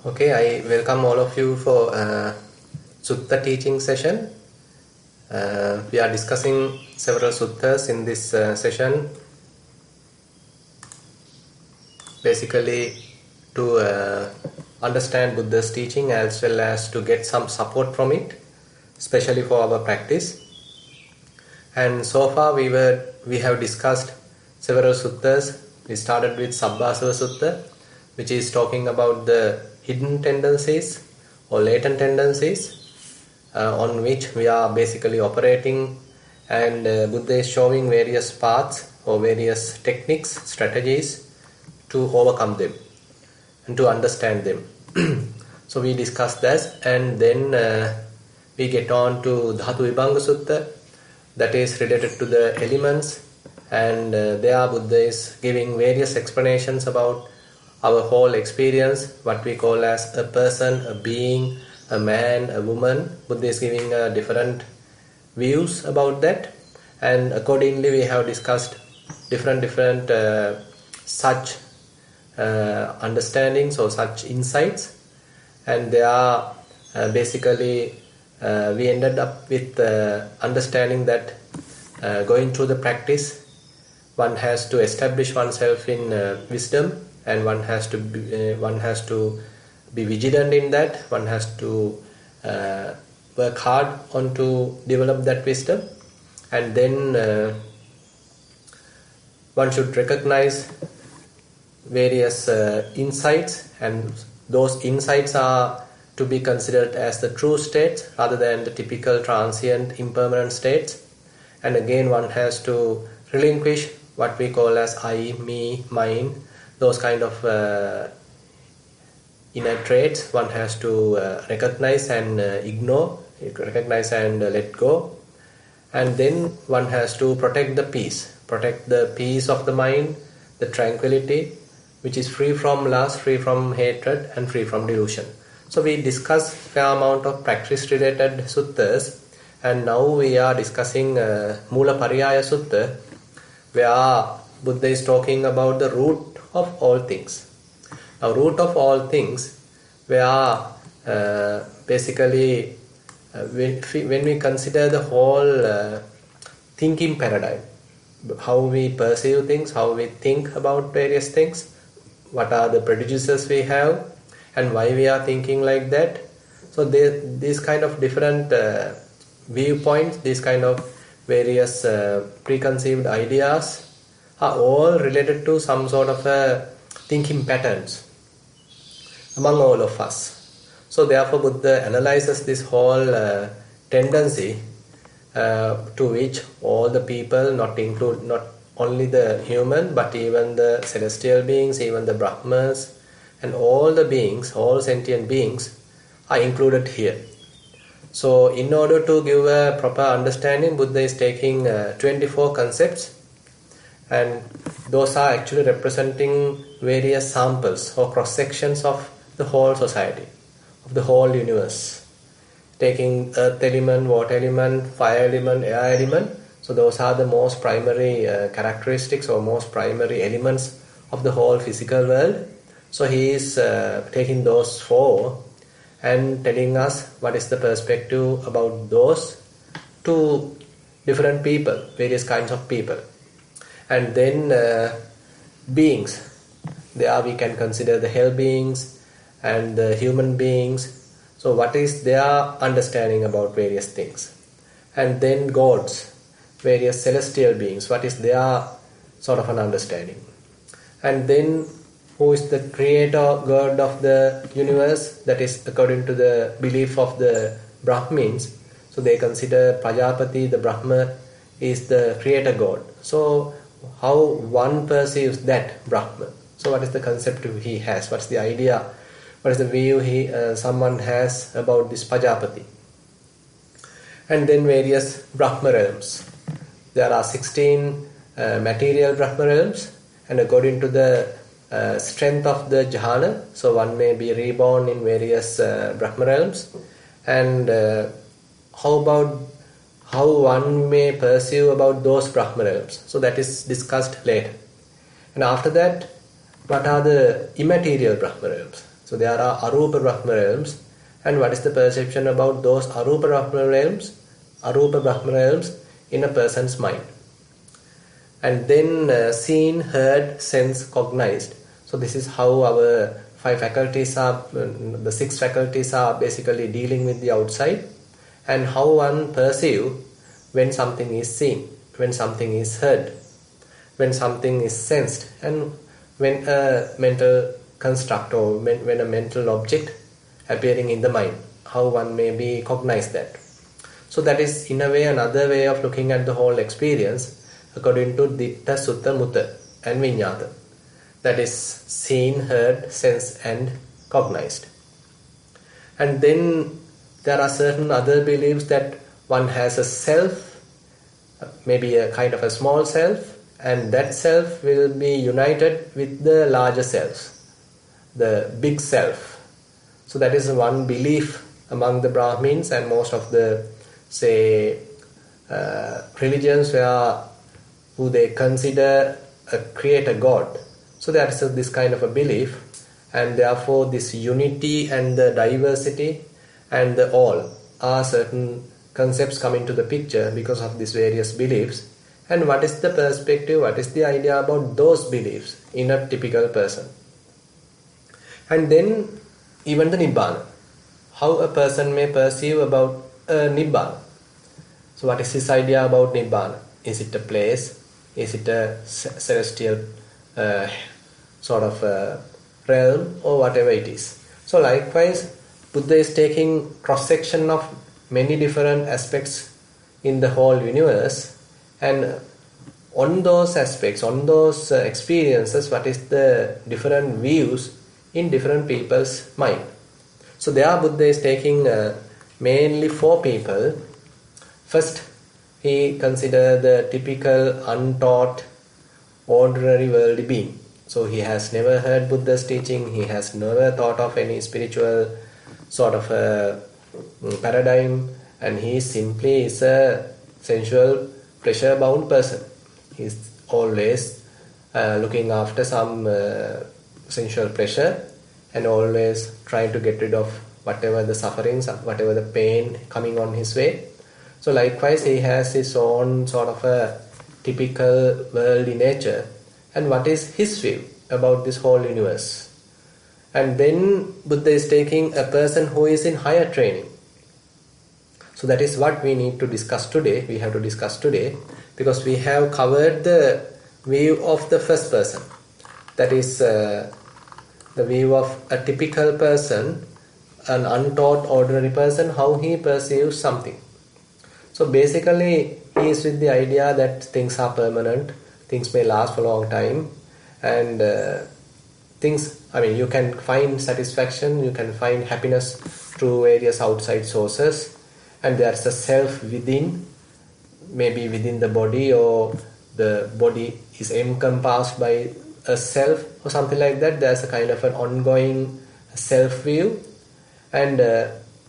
Okay, I welcome all of you for Sutta teaching session. We are discussing several suttas in this session, basically to understand Buddha's teaching as well as to get some support from it, especially for our practice. And so far we have discussed several suttas. We started with Sabbasava Sutta, which is talking about the hidden tendencies or latent tendencies on which we are basically operating, and Buddha is showing various paths or various techniques, strategies to overcome them and to understand them. So we discussed that, and then we get on to Dhatu Vibhanga Sutta, that is related to the elements, and there Buddha is giving various explanations about our whole experience, what we call as a person, a being, a man, a woman. Buddha is giving different views about that, and accordingly we have discussed different such understandings or such insights, and they are basically we ended up with understanding that going through the practice, one has to establish oneself in wisdom, and one has to be vigilant in that. One has to work hard on to develop that wisdom, and then one should recognize various insights, and those insights are to be considered as the true states rather than the typical transient impermanent states. And again, one has to relinquish what we call as I, me, mine, those kind of inner traits. One has to recognize and ignore, recognize and let go. And then one has to protect the peace of the mind, the tranquility, which is free from lust, free from hatred, and free from delusion. So we discussed fair amount of practice related suttas, and now we are discussing Mulapariyaya Sutta, where Buddha is talking about the root of all things. Now, root of all things, where basically when we consider the whole thinking paradigm, how we perceive things, how we think about various things, what are the prejudices we have, and why we are thinking like that. So these kind of different viewpoints, these kind of various preconceived ideas are all related to some sort of thinking patterns among all of us. So therefore Buddha analyzes this whole tendency to which all the people, not only the human, but even the celestial beings, even the Brahmas, and all the beings, all sentient beings are included here. So in order to give a proper understanding, Buddha is taking 24 concepts, and those are actually representing various samples or cross-sections of the whole society, of the whole universe. Taking earth element, water element, fire element, air element. So those are the most primary characteristics or most primary elements of the whole physical world. So he is taking those four and telling us what is the perspective about those to different people, various kinds of people. And then beings, there we can consider the hell beings and the human beings. So what is their understanding about various things? And then gods, various celestial beings, what is their sort of an understanding? And then who is the creator god of the universe? That is according to the belief of the Brahmins. So they consider Prajapati, the Brahma, is the creator god. So how one perceives that Brahma? So what is the concept he has? What's the idea? What is the view someone has about this Prajapati? And then various Brahma realms. There are 16 material Brahma realms, and according to the strength of the jhana, so one may be reborn in various Brahma realms. And how about how one may perceive about those Brahma realms? So that is discussed later. And after that, what are the immaterial Brahma realms? So there are Arupa Brahma realms, and what is the perception about those Arupa Brahma realms? Arupa Brahma realms in a person's mind. And then seen, heard, sense, cognized. So this is how our five faculties are, the six faculties are basically dealing with the outside, and how one perceive when something is seen, when something is heard, when something is sensed, and when a mental construct or when a mental object appearing in the mind, how one may be cognized that. So that is in a way another way of looking at the whole experience according to Ditta, Sutta, Mutta and Vinyata. That is seen, heard, sensed and cognized. And then there are certain other beliefs that one has a self, maybe a kind of a small self, and that self will be united with the larger self, the big self. So that is one belief among the Brahmins and most of the, say, religions who they consider a creator God. So there is this kind of a belief, and therefore this unity and the diversity and the all are certain concepts come into the picture because of these various beliefs. And what is the perspective, what is the idea about those beliefs in a typical person? And then even the Nibbana, how a person may perceive about Nibbana. So what is his idea about Nibbana? Is it a place? Is it a celestial sort of realm or whatever it is? So likewise, Buddha is taking cross-section of many different aspects in the whole universe, and on those aspects, on those experiences, what is the different views in different people's mind. So there Buddha is taking mainly 4 people. First, he considered the typical untaught, ordinary worldly being. So he has never heard Buddha's teaching, he has never thought of any spiritual sort of a paradigm, and he simply is a sensual, pleasure-bound person. He's always looking after some sensual pleasure and always trying to get rid of whatever the sufferings, whatever the pain coming on his way. So likewise, he has his own sort of a typical worldly nature. And what is his view about this whole universe? And then Buddha is taking a person who is in higher training. So that is what we need to discuss today. We have to discuss today because we have covered the view of the first person. That is the view of a typical person, an untaught ordinary person, how he perceives something. So basically, he is with the idea that things are permanent, things may last for a long time, and you can find satisfaction, you can find happiness through various outside sources, and there's a self within, maybe within the body, or the body is encompassed by a self or something like that. There's a kind of an ongoing self view, and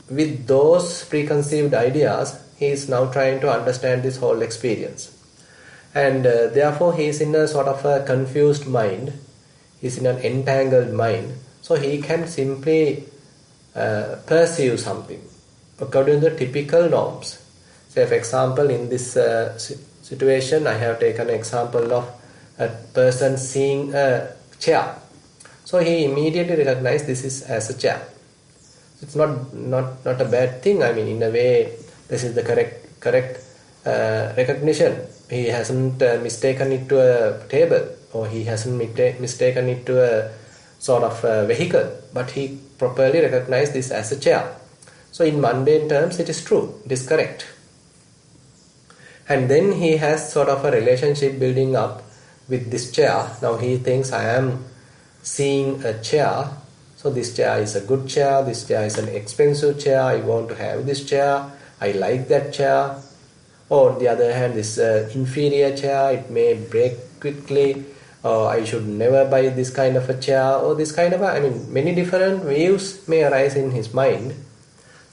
with those preconceived ideas, he is now trying to understand this whole experience. And therefore he is in a sort of a confused mind, he is in an entangled mind, so he can simply perceive something according to the typical norms. Say for example, in this situation, I have taken an example of a person seeing a chair. So he immediately recognizes this is as a chair. It's not a bad thing. I mean, in a way, this is the correct recognition. He hasn't mistaken it to a table, or he hasn't mistaken it to a sort of vehicle, but he properly recognized this as a chair. So in mundane terms, it is true, it is correct. And then he has sort of a relationship building up with this chair. Now he thinks, I am seeing a chair, so this chair is a good chair, this chair is an expensive chair, I want to have this chair, I like that chair. Or on the other hand, this inferior chair, it may break quickly, or I should never buy this kind of a chair, or this kind of many different views may arise in his mind.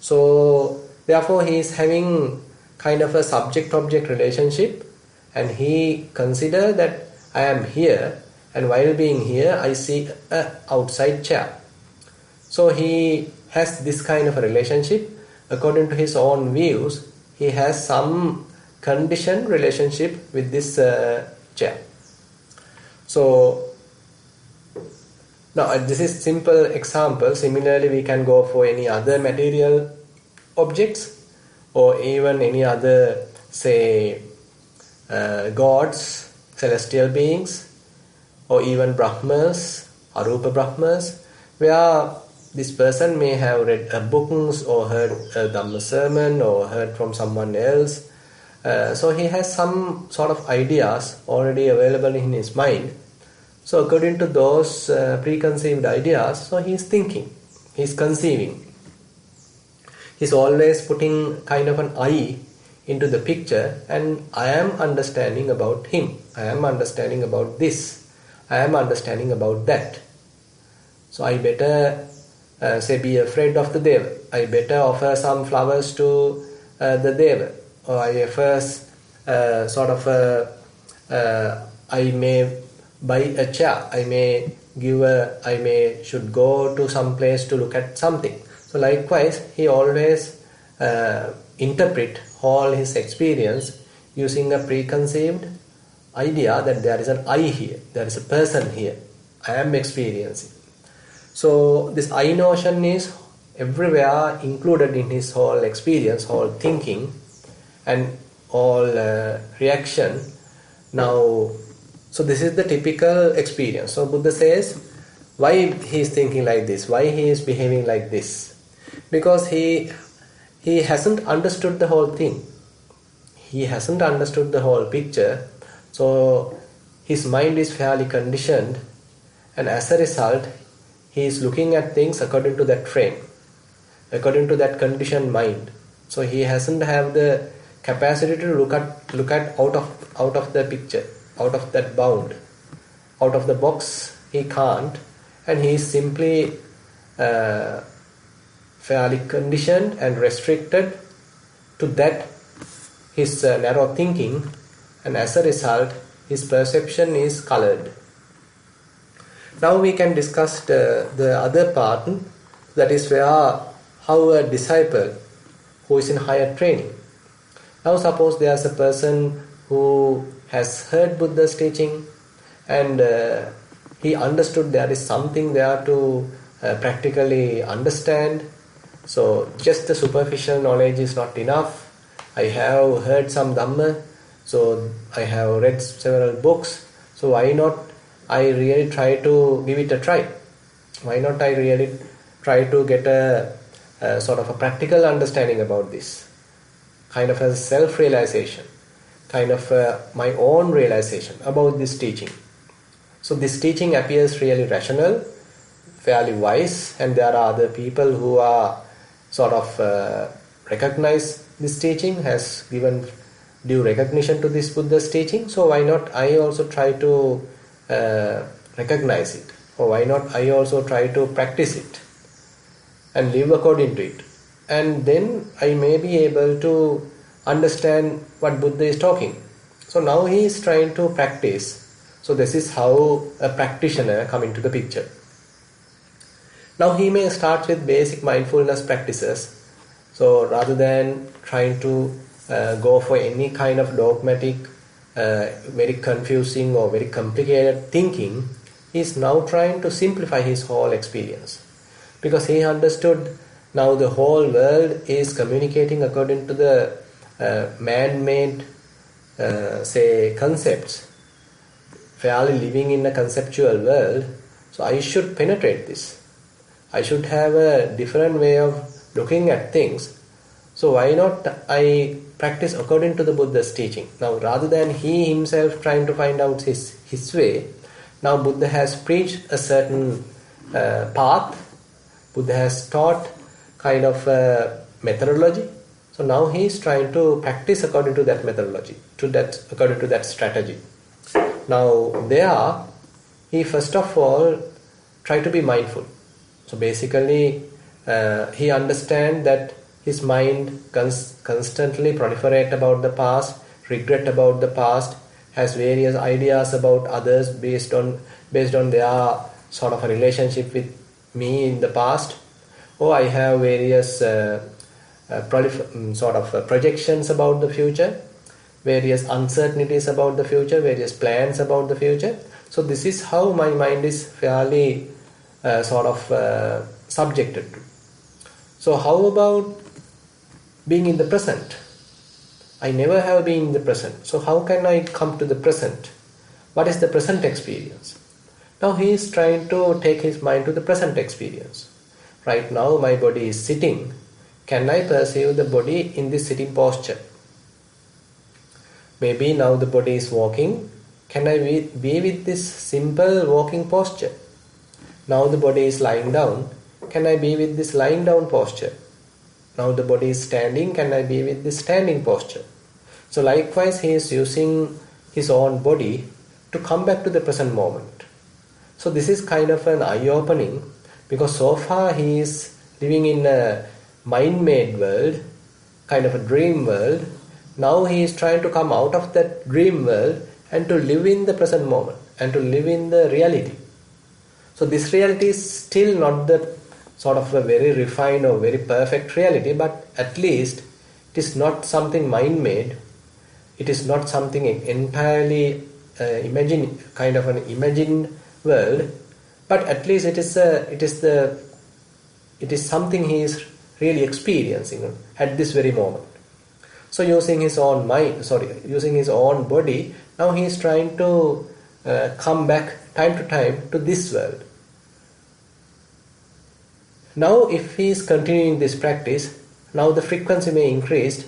So therefore he is having kind of a subject-object relationship, and he considers that I am here, and while being here I see an outside chair. So he has this kind of a relationship. According to his own views, he has some conditioned relationship with this chair. So now this is simple example. Similarly, we can go for any other material objects or even any other, say, gods, celestial beings, or even Brahmas, Arupa Brahmas, where this person may have read a book or heard a Dhamma sermon or heard from someone else. So he has some sort of ideas already available in his mind. So according to those preconceived ideas, so he is thinking, he is conceiving. He is always putting kind of an I into the picture, and I am understanding about him. I am understanding about this. I am understanding about that. So I better say be afraid of the Deva. I better offer some flowers to the Deva. Or I first I may buy a chair. I may should go to some place to look at something. So likewise, he always interpret all his experience using a preconceived idea that there is an I here, there is a person here, I am experiencing. So this I notion is everywhere included in his whole experience, whole thinking and all reaction. Now, so this is the typical experience. So Buddha says, why he is thinking like this, why he is behaving like this? Because he hasn't understood the whole thing. He hasn't understood the whole picture. So his mind is fairly conditioned, and as a result, he is looking at things according to that frame, according to that conditioned mind. So he hasn't have the capacity to look at out of the picture, out of that bound, out of the box. He can't, and he is simply fairly conditioned and restricted to that his narrow thinking, and as a result his perception is colored. Now we can discuss the other part, that is where how a disciple who is in higher training. Now suppose there is a person who has heard Buddha's teaching and he understood there is something there to practically understand. So just the superficial knowledge is not enough. I have heard some Dhamma, so I have read several books, so why not I really try to give it a try? Why not I really try to get a sort of a practical understanding about this? Kind of a self-realization, kind of my own realization about this teaching. So this teaching appears really rational, fairly wise, and there are other people who are sort of recognize this teaching, has given due recognition to this Buddha's teaching. So why not I also try to recognize it, or why not I also try to practice it and live according to it, and then I may be able to understand what Buddha is talking. So now he is trying to practice. So this is how a practitioner come into the picture. Now he may start with basic mindfulness practices. So rather than trying to go for any kind of dogmatic, very confusing or very complicated thinking, he is now trying to simplify his whole experience. Because he understood now the whole world is communicating according to the man-made, say, concepts, fairly living in a conceptual world. So I should penetrate this. I should have a different way of looking at things. So why not I practice according to the Buddha's teaching? Now rather than he himself trying to find out his way, now Buddha has preached a certain path. Buddha has taught kind of a methodology. So now he is trying to practice according to that methodology, according to that strategy. Now there, he first of all try to be mindful. So basically, he understands that his mind constantly proliferate about the past, regret about the past, has various ideas about others based on their sort of a relationship with me in the past, or I have various projections about the future, various uncertainties about the future, various plans about the future. So this is how my mind is fairly subjected to. So how about being in the present? I never have been in the present. So how can I come to the present? What is the present experience? Now he is trying to take his mind to the present experience. Right now my body is sitting. Can I perceive the body in this sitting posture? Maybe now the body is walking. Can I be with this simple walking posture? Now the body is lying down. Can I be with this lying down posture? Now the body is standing. Can I be with this standing posture? So likewise he is using his own body to come back to the present moment. So this is kind of an eye-opening, because so far he is living in a mind-made world, kind of a dream world. Now he is trying to come out of that dream world and to live in the present moment and to live in the reality. So this reality is still not the sort of a very refined or very perfect reality, but at least it is not something mind-made. It is not something entirely kind of an imagined world, but at least it is something he is really experiencing at this very moment. So using his own body, now he is trying to come back time to time to this world. Now if he is continuing this practice, now the frequency may increase.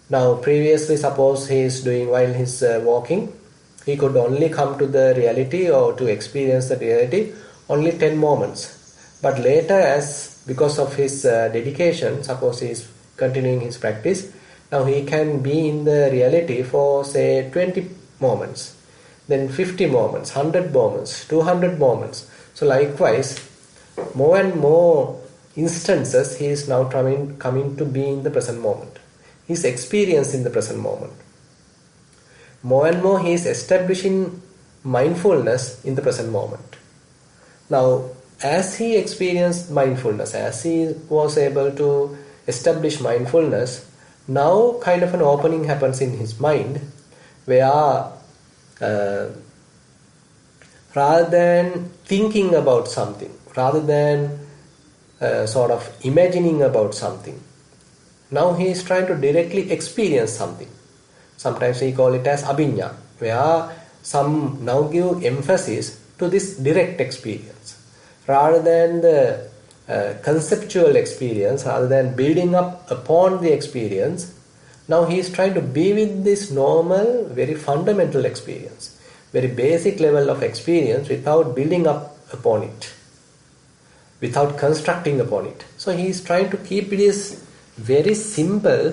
Now previously, suppose he is doing while he is walking, he could only come to the reality or to experience the reality only 10 moments. But later, because of his dedication, suppose he is continuing his practice, now he can be in the reality for say 20 moments, then 50 moments, 100 moments, 200 moments. So likewise, more and more instances he is now coming to be in the present moment. He is experiencing the present moment. More and more he is establishing mindfulness in the present moment. Now, as he experienced mindfulness, as he was able to establish mindfulness, now kind of an opening happens in his mind, where rather than thinking about something, rather than sort of imagining about something, now he is trying to directly experience something. Sometimes we call it as abhinya, where some now give emphasis to this direct experience. Rather than the conceptual experience, rather than building up upon the experience, now he is trying to be with this normal, very fundamental experience, very basic level of experience without building up upon it, without constructing upon it. So he is trying to keep this very simple,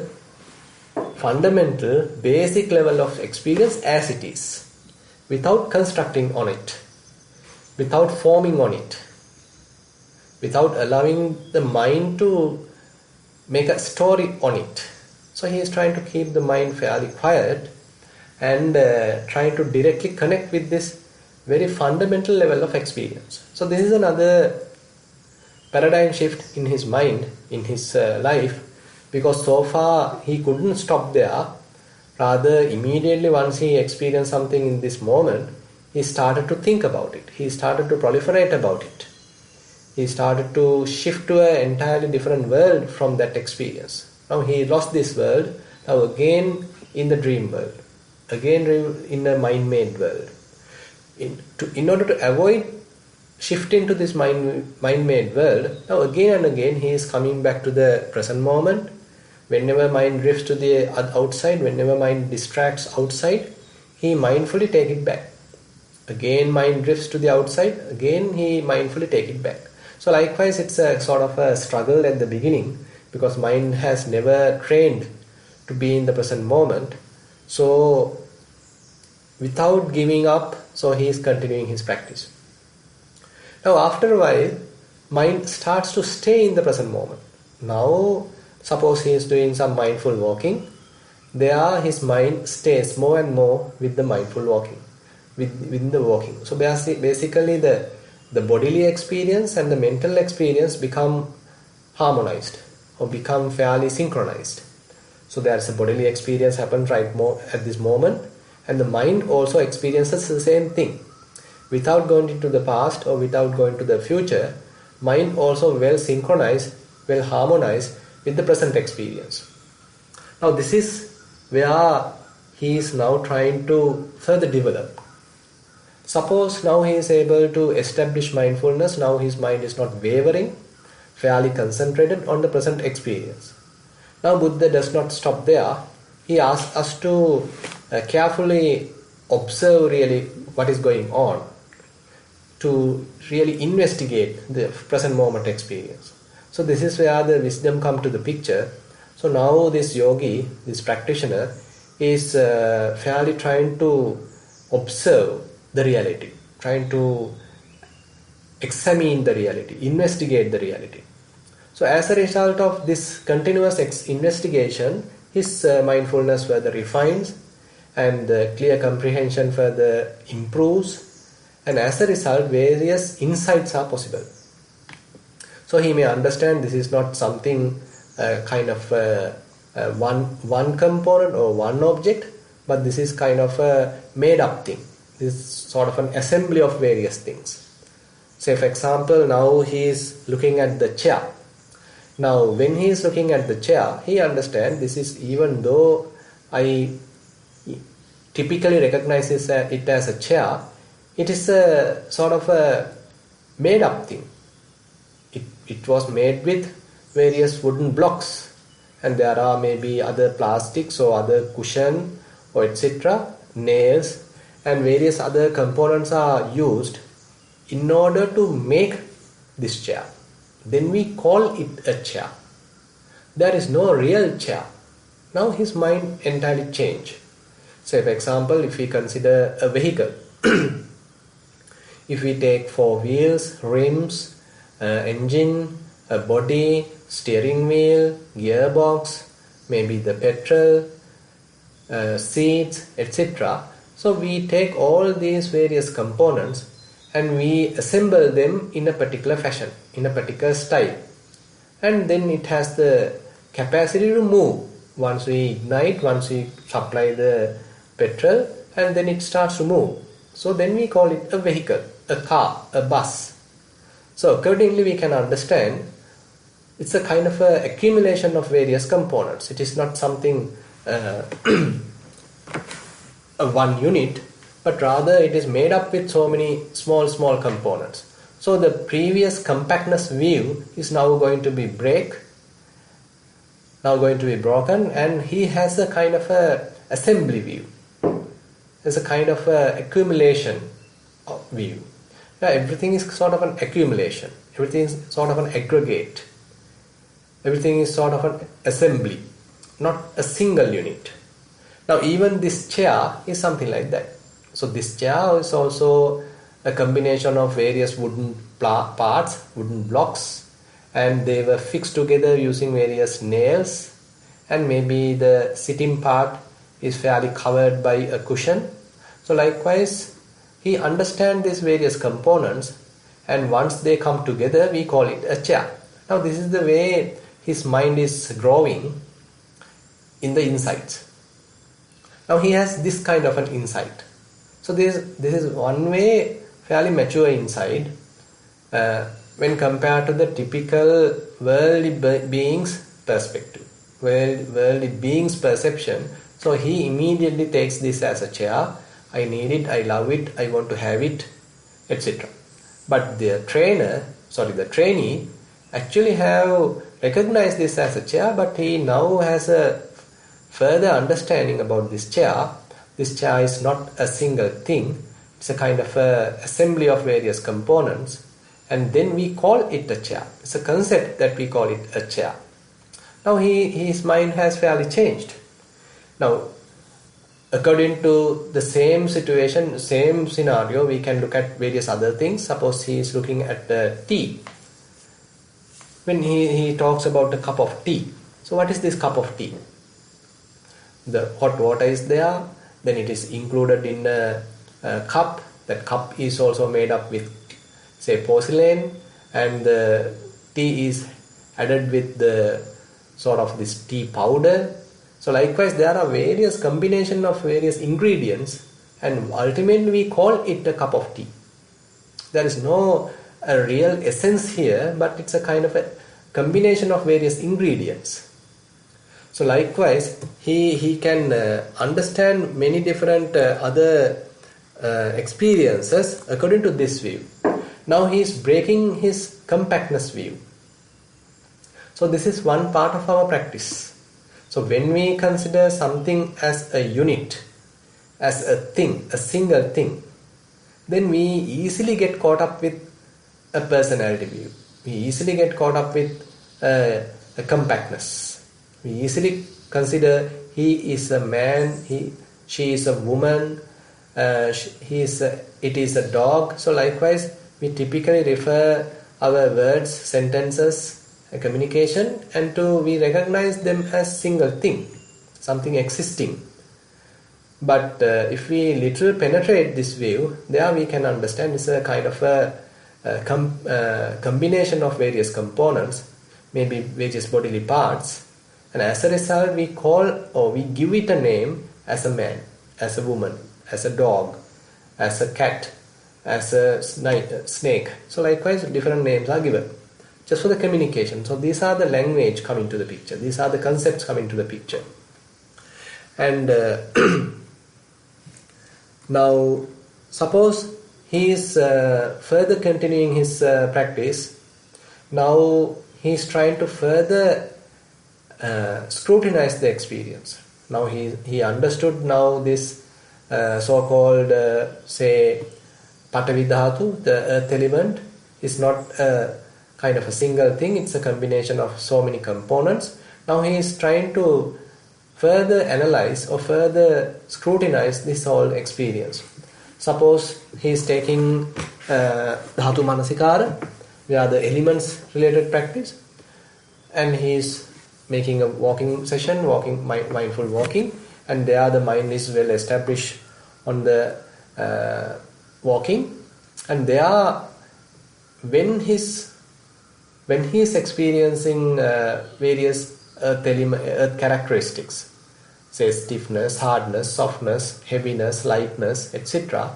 fundamental, basic level of experience as it is, without constructing on it, without forming on it, without allowing the mind to make a story on it. So he is trying to keep the mind fairly quiet and trying to directly connect with this very fundamental level of experience. So this is another paradigm shift in his mind, in his life, because so far he couldn't stop there. Rather, immediately once he experienced something in this moment, he started to think about it. He started to proliferate about it. He started to shift to an entirely different world from that experience. Now he lost this world, now again in the dream world, again in a mind-made world. In order to avoid shifting to this mind-made world, now again and again he is coming back to the present moment. Whenever mind drifts to the outside, whenever mind distracts outside, he mindfully take it back. Again mind drifts to the outside, again he mindfully take it back. So likewise, it's a sort of a struggle at the beginning, because mind has never trained to be in the present moment. So without giving up, so he is continuing his practice. Now after a while, mind starts to stay in the present moment. Now suppose he is doing some mindful walking, there his mind stays more and more with the mindful walking, with the walking. So basically the the bodily experience and the mental experience become harmonized or become fairly synchronized. So there's a bodily experience happen at this moment, and the mind also experiences the same thing. Without going into the past or without going to the future, mind also well synchronized, well harmonized with the present experience. Now this is where he is now trying to further develop. Suppose now he is able to establish mindfulness, now his mind is not wavering, fairly concentrated on the present experience. Now Buddha does not stop there. He asks us to carefully observe really what is going on, to really investigate the present moment experience. So this is where the wisdom comes to the picture. So now this yogi, this practitioner, is fairly trying to observe the reality, trying to examine the reality, investigate the reality. So as a result of this continuous investigation, his mindfulness further refines and the clear comprehension further improves, and as a result various insights are possible. So he may understand this is not something kind of one component or one object, but this is kind of a made up thing. This is sort of an assembly of various things. Say for example, now he is looking at the chair. Now when he is looking at the chair, he understands this is, even though I typically recognize it as a chair, it is a sort of a made up thing. It was made with various wooden blocks, and there are maybe other plastics or other cushion or etc., nails and various other components are used in order to make this chair. Then we call it a chair. There is no real chair. Now his mind entirely changed. Say for example, if we consider a vehicle, if we take 4 wheels, rims, engine, a body, steering wheel, gearbox, maybe the petrol, seats, etc. So we take all these various components and we assemble them in a particular fashion, in a particular style. And then it has the capacity to move. Once we ignite, once we supply the petrol, and then it starts to move. So then we call it a vehicle, a car, a bus. So accordingly we can understand it's a kind of a accumulation of various components. It is not something one unit, but rather it is made up with so many small components. So the previous compactness view is now going to be broken, and he has a kind of a assembly view. There's a kind of a accumulation view. Now everything is sort of an accumulation. Everything is sort of an aggregate. Everything is sort of an assembly, not a single unit. Now even this chair is something like that. So this chair is also a combination of various wooden parts, wooden blocks, and they were fixed together using various nails, and maybe the sitting part is fairly covered by a cushion. So likewise, he understands these various components, and once they come together, we call it a chair. Now this is the way his mind is growing in the insights. Now he has this kind of an insight. So this is one way fairly mature insight when compared to the typical worldly being's perspective, worldly being's perception. So he immediately takes this as a chair. I need it, I love it, I want to have it, etc. But the trainee actually have recognized this as a chair, but he now has a further understanding about this chair. This chair is not a single thing. It's a kind of a assembly of various components, and then we call it a chair. It's a concept that we call it a chair. Now his mind has fairly changed. Now according to the same situation, same scenario, we can look at various other things. Suppose he is looking at the tea. When he talks about a cup of tea. So what is this cup of tea? The hot water is there, then it is included in a cup. That cup is also made up with say porcelain, and the tea is added with the sort of this tea powder. So likewise there are various combination of various ingredients, and ultimately we call it a cup of tea. There is no a real essence here, but it's a kind of a combination of various ingredients. So likewise he can understand many different other experiences according to this view. Now he is breaking his compactness view. So this is one part of our practice. So when we consider something as a unit, as a thing, a single thing, then we easily get caught up with a personality view. We easily get caught up with a compactness. We easily consider he is a man, she is a woman, it is a dog. So likewise we typically refer our words, sentences, communication, and we recognize them as single thing, something existing. But if we literally penetrate this view, there we can understand it's a kind of a combination of various components, maybe various bodily parts, and as a result we call or we give it a name as a man, as a woman, as a dog, as a cat, as a snake. So likewise different names are given just for the communication. So these are the language coming to the picture, these are the concepts coming to the picture. And now suppose he is further continuing his practice. Now he is trying to further scrutinize the experience. Now he understood now this so-called say Patavi Dhatu, the earth element, is not a kind of a single thing, it's a combination of so many components. Now he is trying to further analyze or further scrutinize this whole experience. Suppose he is taking Dhatu Manasikara, where the elements related practice, and he is making a walking session, mindful walking, and there the mind is well established on the walking, and there when he is experiencing various earth characteristics, say stiffness, hardness, softness, heaviness, lightness, etc.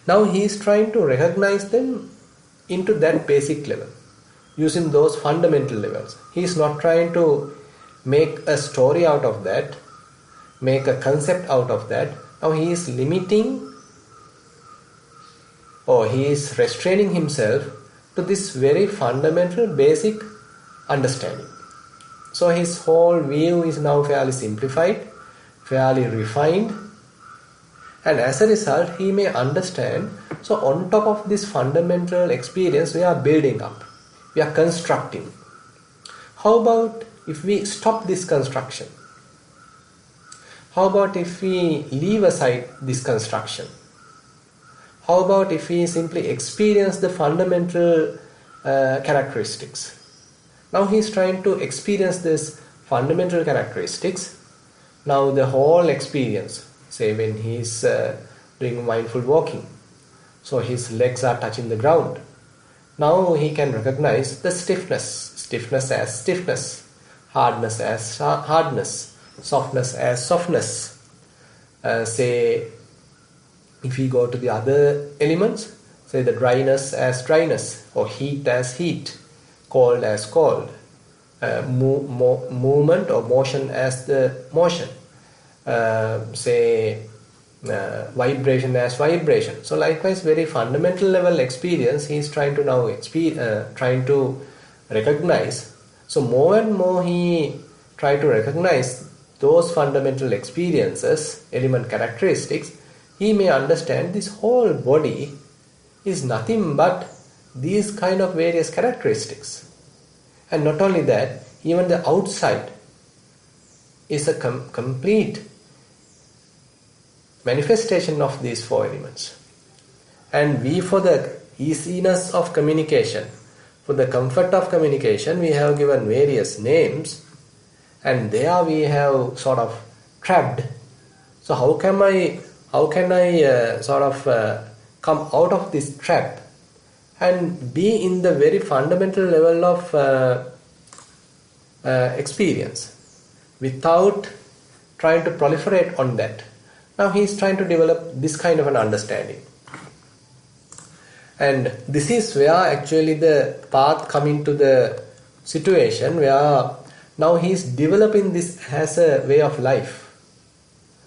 Now he is trying to recognize them into that basic level, using those fundamental levels. He is not trying to make a story out of that, make a concept out of that. Now he is limiting, or he is restraining himself to this very fundamental basic understanding. So his whole view is now fairly simplified, fairly refined, and as a result he may understand. So on top of this fundamental experience we are building up, we are constructing. How about if we stop this construction? How about if we leave aside this construction? How about if we simply experience the fundamental characteristics? Now he is trying to experience this fundamental characteristics. Now the whole experience, say when he is doing mindful walking, so his legs are touching the ground. Now he can recognize the stiffness as stiffness, hardness as hardness, softness as softness. Say if we go to the other elements, say the dryness as dryness, or heat as heat, cold as cold, movement or motion as the motion, say vibration as vibration. So likewise very fundamental level experience he is trying to now trying to recognize. So more and more he try to recognize those fundamental experiences, element characteristics. He may understand this whole body is nothing but these kind of various characteristics. And not only that, even the outside is a complete manifestation of these four elements. And we, for the easiness of communication, for the comfort of communication, we have given various names, and there we have sort of trapped. So how can I sort of come out of this trap and be in the very fundamental level of experience without trying to proliferate on that. Now he is trying to develop this kind of an understanding. And this is where actually the path coming to the situation where now he is developing this as a way of life.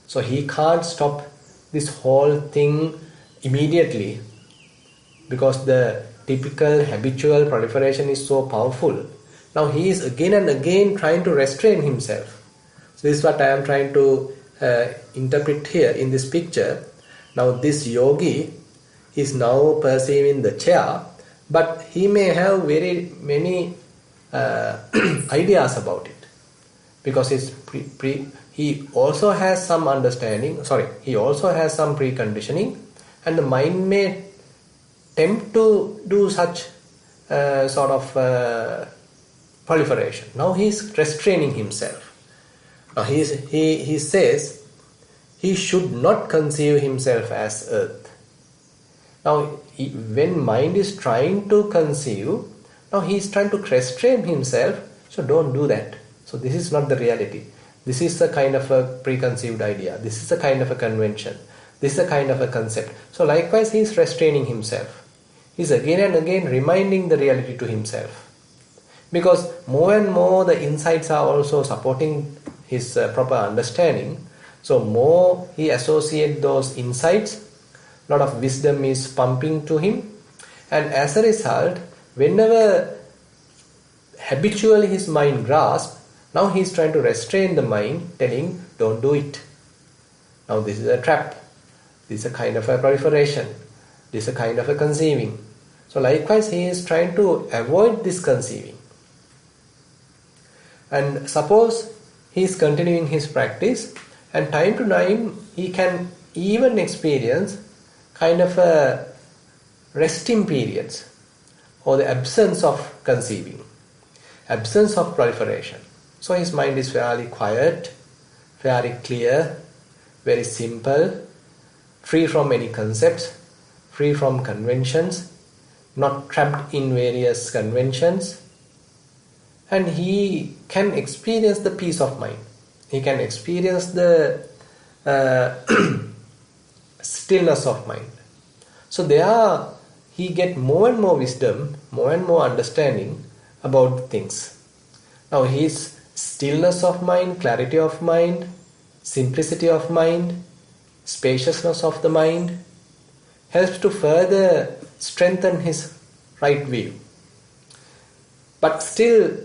So he can't stop this whole thing immediately because the typical habitual proliferation is so powerful. Now he is again and again trying to restrain himself. So this is what I am trying to interpret here in this picture. Now this yogi is now perceiving the chair, but he may have very many ideas about it, because he also has some understanding, he also has some preconditioning, and the mind may tempt to do such sort of proliferation. Now he is restraining himself. Now he says he should not conceive himself as earth. Now when mind is trying to conceive, now he is trying to restrain himself, so don't do that. So this is not the reality. This is a kind of a preconceived idea. This is a kind of a convention. This is a kind of a concept. So likewise he is restraining himself. He is again and again reminding the reality to himself. Because more and more the insights are also supporting his proper understanding. So more he associates those insights, a lot of wisdom is pumping to him. And as a result, whenever habitually his mind grasps, now he is trying to restrain the mind, telling, don't do it. Now this is a trap. This is a kind of a proliferation. This is a kind of a conceiving. So likewise he is trying to avoid this conceiving. And suppose he is continuing his practice, and time to time he can even experience kind of a resting periods, or the absence of conceiving, absence of proliferation. So his mind is fairly quiet, very clear, very simple, free from any concepts, free from conventions, not trapped in various conventions. And he can experience the peace of mind. He can experience the stillness of mind. So there he gets more and more wisdom, more and more understanding about things. Now his stillness of mind, clarity of mind, simplicity of mind, spaciousness of the mind helps to further strengthen his right view. But still,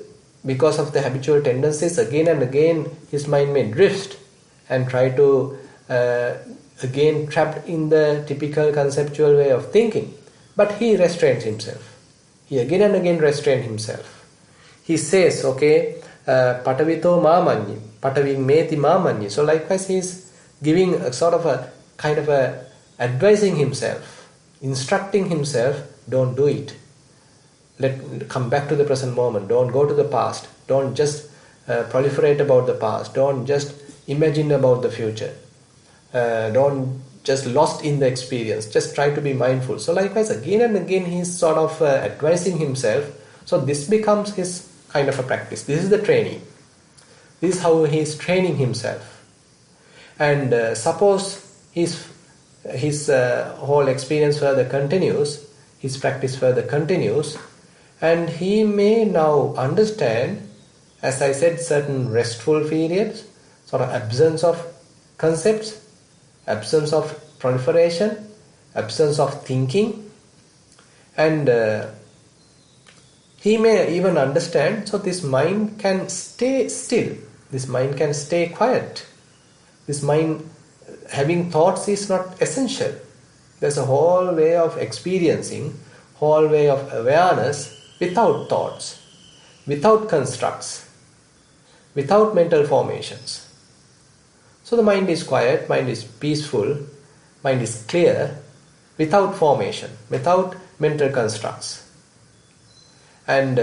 because of the habitual tendencies, again and again his mind may drift and try to again trapped in the typical conceptual way of thinking. But he restrains himself. He again and again restrains himself. He says, okay, patavito mamanyi, pataving meti mamanyi. So likewise he is giving a sort of a kind of a advising himself, instructing himself, don't do it. Come back to the present moment. Don't go to the past. Don't just proliferate about the past. Don't just imagine about the future. Don't just lost in the experience. Just try to be mindful. So likewise, again and again, he's sort of advising himself. So this becomes his kind of a practice. This is the training. This is how he is training himself. And suppose his whole experience further continues, his practice further continues, and he may now understand, as I said, certain restful periods, sort of absence of concepts, absence of proliferation, absence of thinking, and he may even understand, so this mind can stay still, this mind can stay quiet, this mind having thoughts is not essential. There's a whole way of experiencing, whole way of awareness without thoughts, without constructs, without mental formations. So the mind is quiet, mind is peaceful, mind is clear, without formation, without mental constructs. And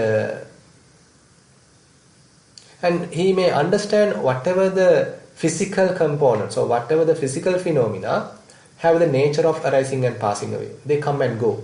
he may understand whatever the physical components or whatever the physical phenomena have the nature of arising and passing away. They come and go.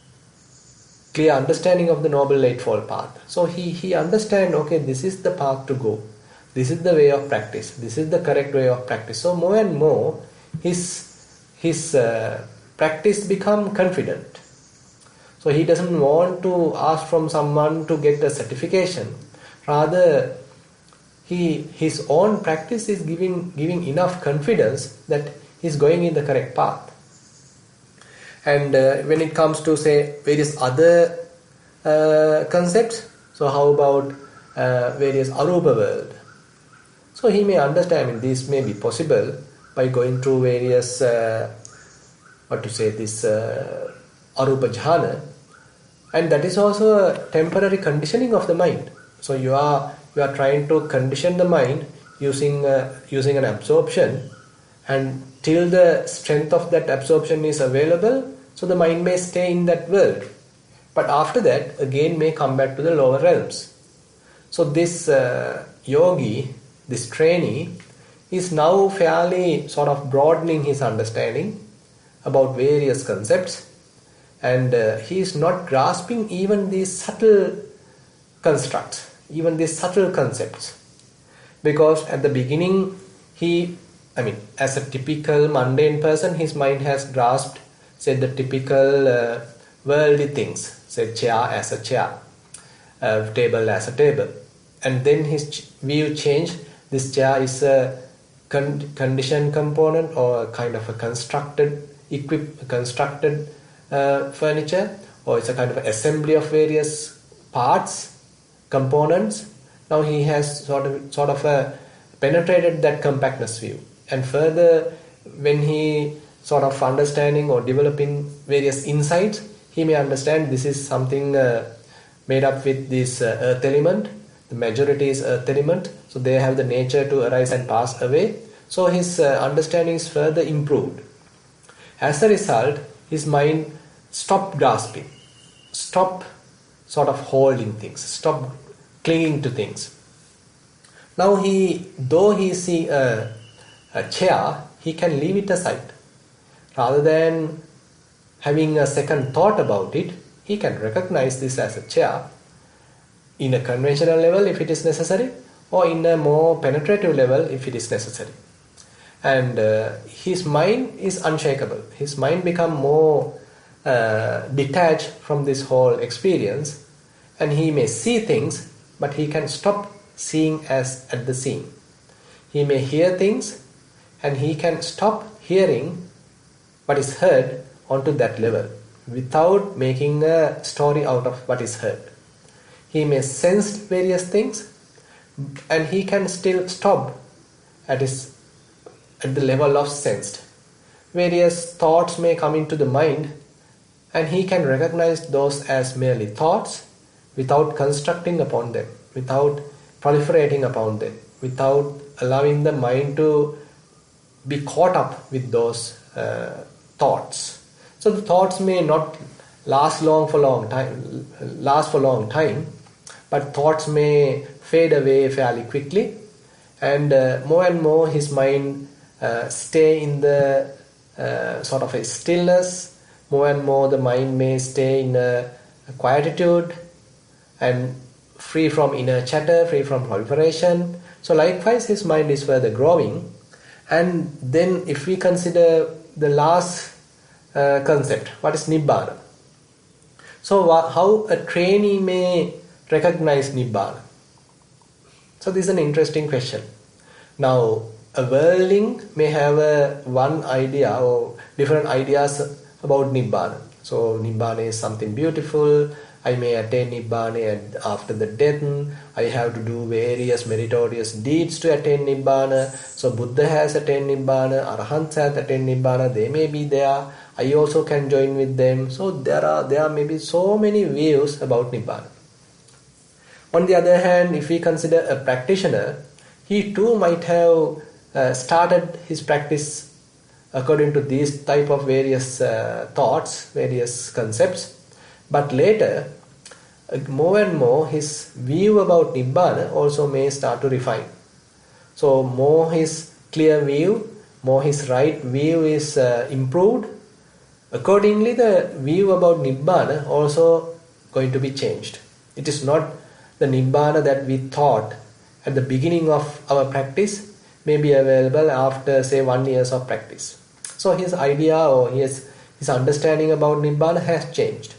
clear understanding of the Noble Eightfold Path. So he understand, okay, this is the path to go. This is the way of practice. This is the correct way of practice. So more and more his practice become confident. So he doesn't want to ask from someone to get a certification. Rather, his own practice is giving enough confidence that he's going in the correct path. And when it comes to, say, various other concepts, so how about various arupa world? So he may understand, I mean, this may be possible by going through various, this arupa jhana, and that is also a temporary conditioning of the mind. So you are trying to condition the mind using an absorption, and till the strength of that absorption is available, so the mind may stay in that world. But after that, again may come back to the lower realms. So this yogi, this trainee, is now fairly sort of broadening his understanding about various concepts, and he is not grasping even these subtle constructs, even these subtle concepts. Because at the beginning, as a typical mundane person, his mind has grasped, say, the typical worldly things, say chair as a chair, table as a table. And then his view changed. This chair is a conditioned component, or a kind of a constructed furniture, or it's a kind of assembly of various parts, components. Now he has sort of penetrated that compactness view. And further, when he sort of understanding or developing various insights, he may understand this is something made up with this earth element. The majority is earth element, so they have the nature to arise and pass away. So his understanding is further improved. As a result, his mind stopped grasping, stopped sort of holding things, stopped clinging to things. Now though he see a chair, he can leave it aside. Rather than having a second thought about it, he can recognize this as a chair in a conventional level if it is necessary, or in a more penetrative level if it is necessary. And his mind is unshakable. His mind become more detached from this whole experience, and he may see things, but he can stop seeing as at the scene. He may hear things, and he can stop hearing what is heard onto that level without making a story out of what is heard. He may sense various things, and he can still stop at the level of sensed. Various thoughts may come into the mind, and he can recognize those as merely thoughts without constructing upon them, without proliferating upon them, without allowing the mind to be caught up with those thoughts. So the thoughts may not last for long time, but thoughts may fade away fairly quickly, and more his mind stay in the sort of a stillness. More and more the mind may stay in a quietude and free from inner chatter, free from proliferation. So likewise his mind is further growing. And then if we consider the last concept, what is Nibbana? So how a trainee may recognize Nibbana? So this is an interesting question. Now a worldling may have one idea or different ideas about Nibbana. So Nibbana is something beautiful. I may attain Nibbana, and after the death I have to do various meritorious deeds to attain Nibbana. So Buddha has attained Nibbana, Arahants have attained Nibbana, they may be there, I also can join with them. So there are maybe so many views about Nibbana. On the other hand, if we consider a practitioner, he too might have started his practice according to these type of various thoughts, various concepts, but later more and more his view about Nibbana also may start to refine. So more his clear view, more his right view is improved. Accordingly, the view about Nibbana also going to be changed. It is not the Nibbana that we thought at the beginning of our practice may be available after say 1 year of practice. So his idea or his understanding about Nibbana has changed.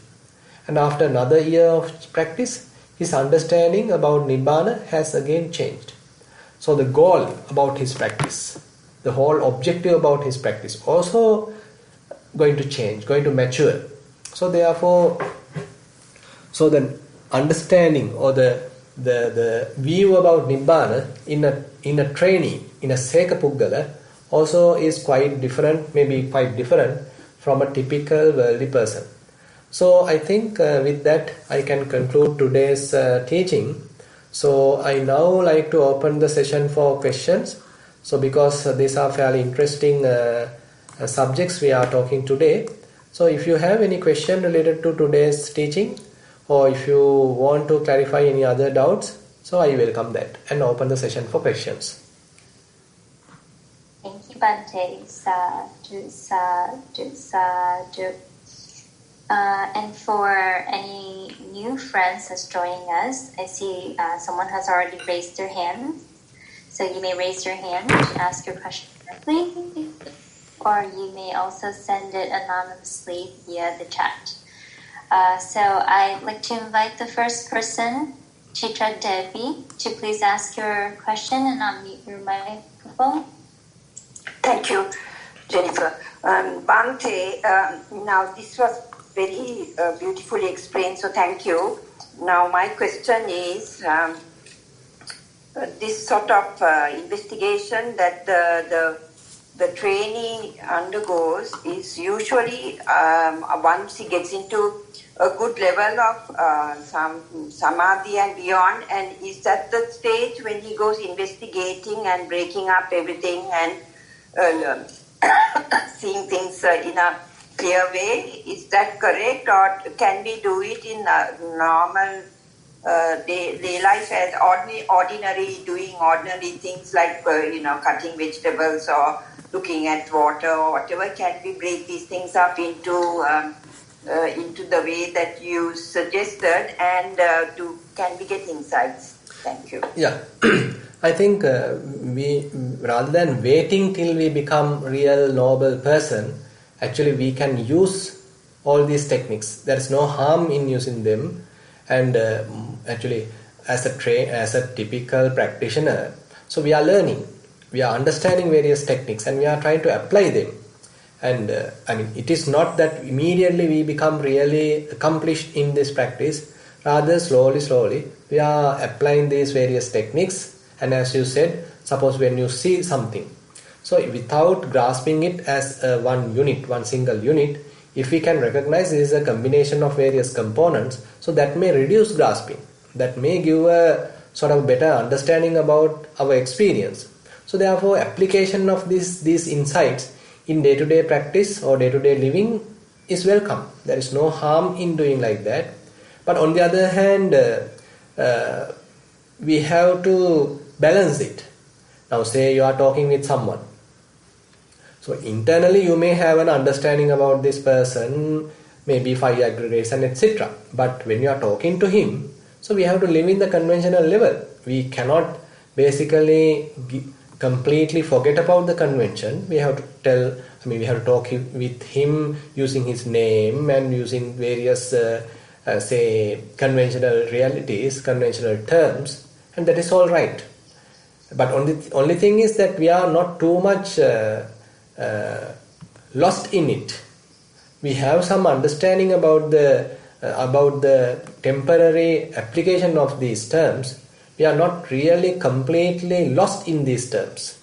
And after another year of practice, his understanding about Nibbana has again changed. So the goal about his practice, the whole objective about his practice also going to change, going to mature. So therefore, so the understanding or the view about Nibbana in a trainee, in a Seka Puggala, also is quite different, maybe quite different from a typical worldly person. So I think with that I can conclude today's teaching. So I now like to open the session for questions. So because these are fairly interesting subjects we are talking today. So if you have any question related to today's teaching, or if you want to clarify any other doubts, so I welcome that and open the session for questions. Thank you, Bhante. Sadhu, sadhu, sadhu. And for any new friends that's joining us, I see someone has already raised their hand. So you may raise your hand to ask your question directly, or you may also send it anonymously via the chat. So I'd like to invite the first person, Chitra Devi, to please ask your question and unmute your microphone. Thank you, Jennifer. Bhante, now this was very beautifully explained, so thank you. Now my question is, this sort of investigation that the trainee undergoes is usually once he gets into a good level of some samadhi and beyond, and is that the stage when he goes investigating and breaking up everything and seeing things in a clear way? Is that correct, or can we do it in normal day life as ordinary doing ordinary things like cutting vegetables or looking at water or whatever? Can we break these things up into the way that you suggested, and can we get insights? Thank you. Yeah, I think we, rather than waiting till we become real noble person, actually we can use all these techniques. There is no harm in using them, and actually as a typical practitioner, so we are learning, we are understanding various techniques, and we are trying to apply them. And it is not that immediately we become really accomplished in this practice. Rather, slowly we are applying these various techniques. And as you said, suppose when you see something, so without grasping it as one single unit, if we can recognize this is a combination of various components, so that may reduce grasping, that may give a sort of better understanding about our experience. So therefore, application of these insights in day-to-day practice or day-to-day living is welcome. There is no harm in doing like that. But on the other hand, we have to balance it. Now say you are talking with someone. So internally you may have an understanding about this person, maybe 5 aggregation, etc. But when you are talking to him, so we have to live in the conventional level. We cannot basically completely forget about the convention. We have to we have to talk with him using his name and using various conventional realities, conventional terms, and that is all right. But only thing is that we are not too much lost in it. We have some understanding about the temporary application of these terms. We are not really completely lost in these terms.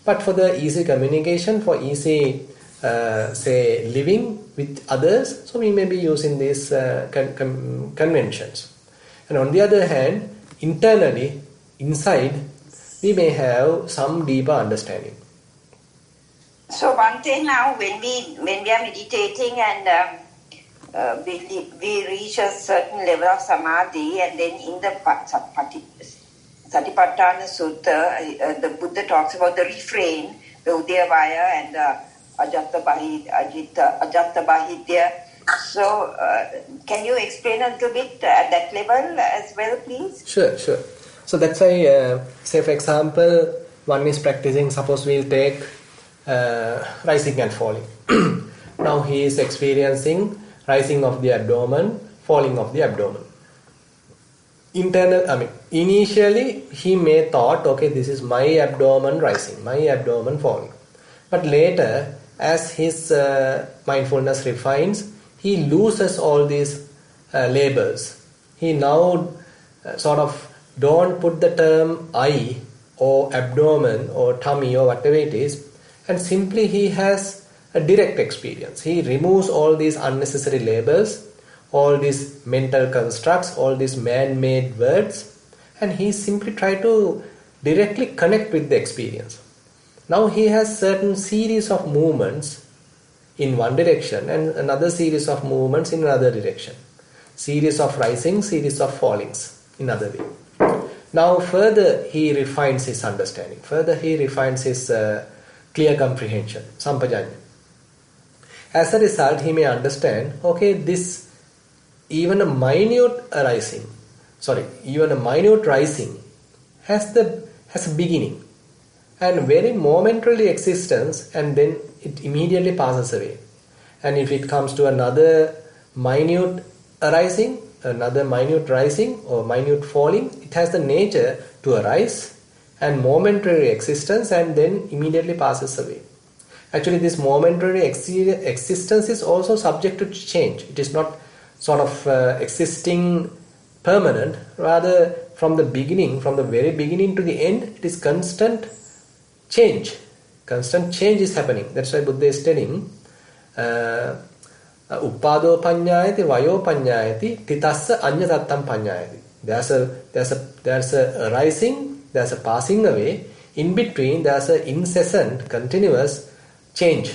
But for the easy communication, for easy living with others, so we may be using these conventions. And on the other hand, internally, inside, we may have some deeper understanding. So Bhante, now when we are meditating and we reach a certain level of samadhi, and then in the Satipatthana Sutta, the Buddha talks about the refrain, the Udayavaya and the Ajatta Bahidya. So, can you explain a little bit at that level as well, please? Sure. So that's why, say for example, one is practicing, suppose we'll take rising and falling. Now he is experiencing rising of the abdomen, falling of the abdomen. Initially he may thought, okay, this is my abdomen rising, my abdomen falling. But later, as his mindfulness refines, he loses all these labels. He now sort of don't put the term I or abdomen or tummy or whatever it is, and simply he has a direct experience. He removes all these unnecessary labels, all these mental constructs, all these man-made words, and he simply try to directly connect with the experience. Now he has certain series of movements in one direction and another series of movements in another direction. Series of rising, series of fallings in other way. Now further he refines his understanding. Further he refines his clear comprehension, sampajanya. As a result, he may understand, okay, this even a minute rising has a beginning and very momentarily existence, and then it immediately passes away. And if it comes to another minute rising or minute falling, it has the nature to arise and momentary existence and then immediately passes away. Actually, this momentary existence is also subject to change. It is not sort of existing permanent. Rather, from the very beginning to the end, it is constant change. Constant change is happening. That's why Buddha is telling, uppado panyayati, vayo panyayati, titassa anyatattam panyayati. There's a rising, there's a passing away. In between, there's an incessant, continuous change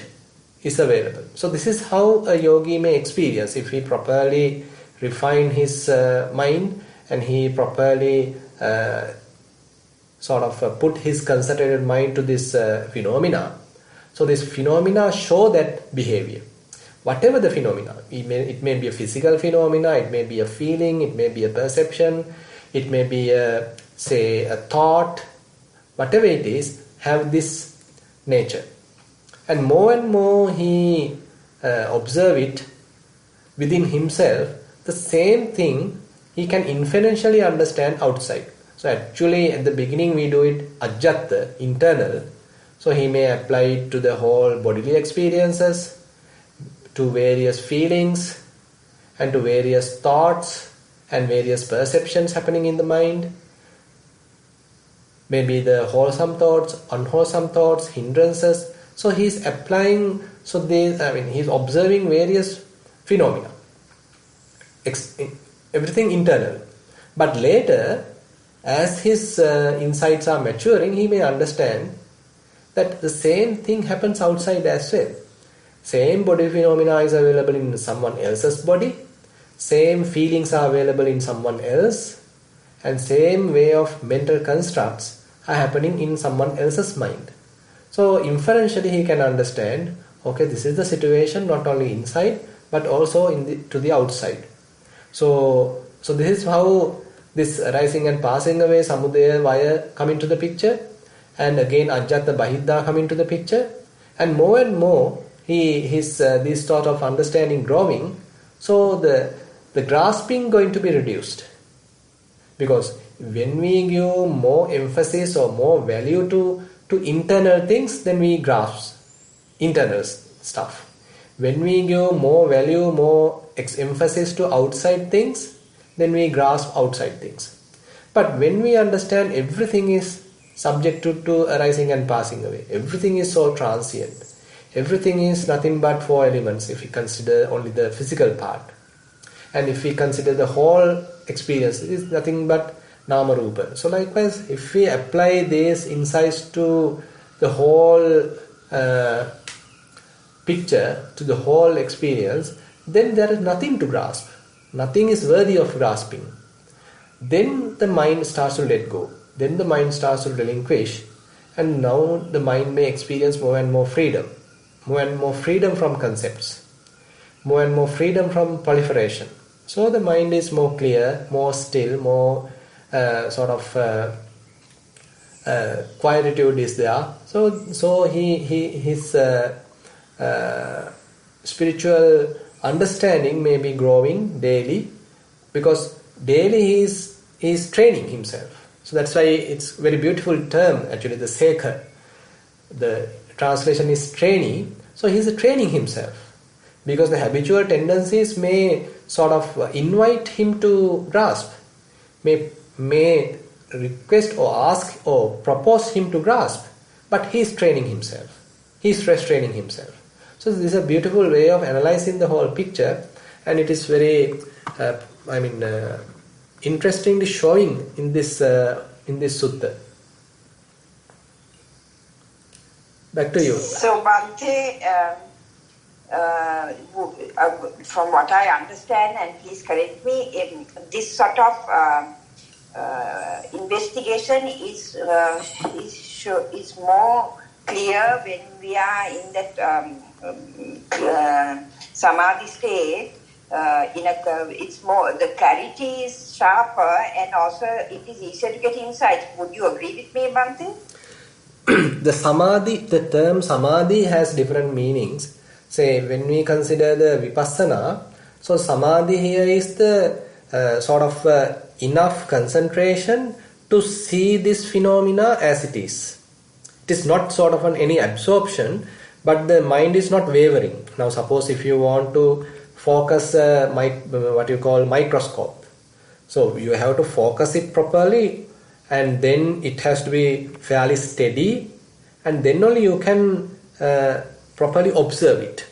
is available. So this is how a yogi may experience if he properly refine his mind and he properly put his concentrated mind to this phenomena. So this phenomena show that behavior. Whatever the phenomena, it may be a physical phenomena, it may be a feeling, it may be a perception, it may be a thought, whatever it is, have this nature. And more he observe it within himself, the same thing he can inferentially understand outside. So actually at the beginning we do it ajjatta, internal. So he may apply it to the whole bodily experiences, to various feelings, and to various thoughts and various perceptions happening in the mind. Maybe the wholesome thoughts, unwholesome thoughts, hindrances. So he is applying, he is observing various phenomena. Everything internal. But later, as his insights are maturing, he may understand that the same thing happens outside as well. Same body phenomena is available in someone else's body. Same feelings are available in someone else. And same way of mental constructs are happening in someone else's mind. So inferentially he can understand, okay, this is the situation not only inside but also to the outside. So this is how this rising and passing away, samudaya, vaya come into the picture, and again ajjata bahidda come into the picture, and more his this sort of understanding growing. So the grasping going to be reduced, because when we give more emphasis or more value to internal things, then we grasp internal stuff. When we give more value, more emphasis to outside things, then we grasp outside things. But when we understand everything is subject to arising and passing away, everything is so transient, everything is nothing but four elements if we consider only the physical part. And if we consider the whole experience, it is nothing but Nama Rupa. So likewise, if we apply these insights to the whole picture, to the whole experience, then there is nothing to grasp. Nothing is worthy of grasping. Then the mind starts to let go. Then the mind starts to relinquish. And now the mind may experience more and more freedom from concepts. more and more freedom from proliferation. So the mind is more clear, more still, more quietude is there. So his spiritual understanding may be growing daily, because daily he is training himself. So that's why it's very beautiful term actually, the seeker. The translation is trainee. So he's training himself, because the habitual tendencies may sort of invite him to grasp, may request or ask or propose him to grasp, but he's training himself. He's restraining himself. So this is a beautiful way of analyzing the whole picture, and it is very, interestingly showing in this sutta. Back to you. So Bhante, from what I understand, and please correct me, this sort of investigation is more clear when we are in that samadhi state. It's more, the clarity is sharper, and also it is easier to get insight. Would you agree with me, Bhante? The term samadhi has different meanings. Say, when we consider the vipassana, so samadhi here is the enough concentration to see this phenomena as it is. It is not sort of any absorption, but the mind is not wavering. Now suppose if you want to focus what you call microscope, so you have to focus it properly, and then it has to be fairly steady, and then only you can properly observe it.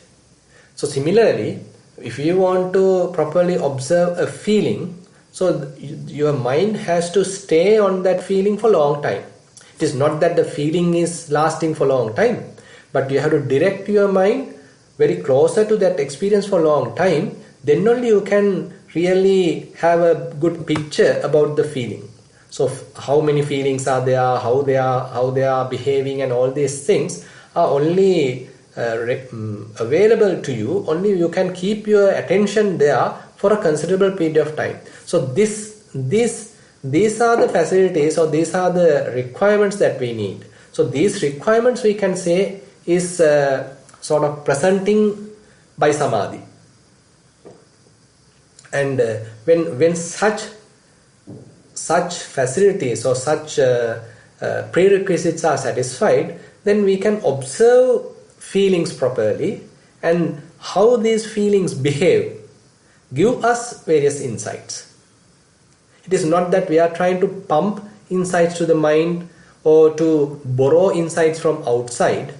So similarly, if you want to properly observe a feeling, so your mind has to stay on that feeling for a long time. It is not that the feeling is lasting for a long time, but you have to direct your mind very closer to that experience for a long time. Then only you can really have a good picture about the feeling. So how many feelings are there, how they are behaving, and all these things are only available to you. Only you can keep your attention there for a considerable period of time. So these are the facilities, or these are the requirements that we need. So these requirements we can say is sort of presenting by samadhi. And when such facilities or such prerequisites are satisfied, then we can observe feelings properly, and how these feelings behave give us various insights. It is not that we are trying to pump insights to the mind or to borrow insights from outside,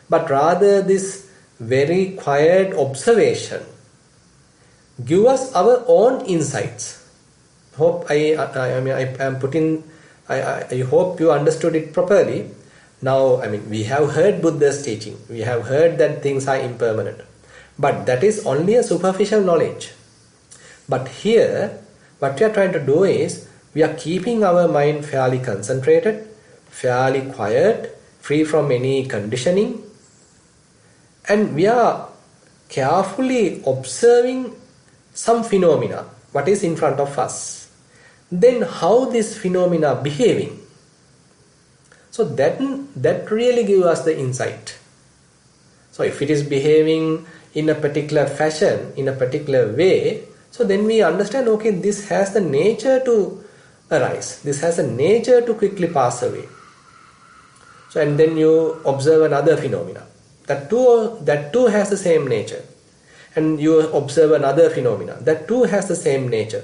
but rather this very quiet observation give us our own insights. Hope I hope you understood it properly. Now, we have heard Buddha's teaching. We have heard that things are impermanent. But that is only a superficial knowledge. But here, what we are trying to do is, we are keeping our mind fairly concentrated, fairly quiet, free from any conditioning. And we are carefully observing some phenomena, what is in front of us. Then how this phenomena behaving. So that really gives us the insight. So if it is behaving in a particular fashion, in a particular way, so then we understand, okay, this has the nature to arise. This has a nature to quickly pass away. So and then you observe another phenomena. That too has the same nature. And you observe another phenomena. That too has the same nature.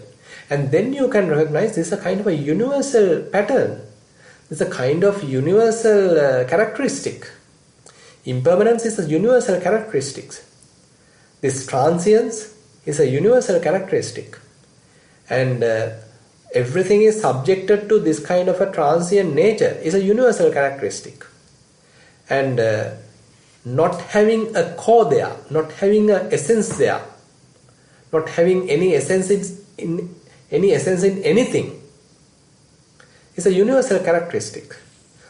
And then you can recognize this is a kind of a universal pattern. It's a kind of universal characteristic. Impermanence is a universal characteristic. This transience is a universal characteristic. And everything is subjected to this kind of a transient nature is a universal characteristic. And not having a core there, not having an essence there, not having any essence in anything, is a universal characteristic.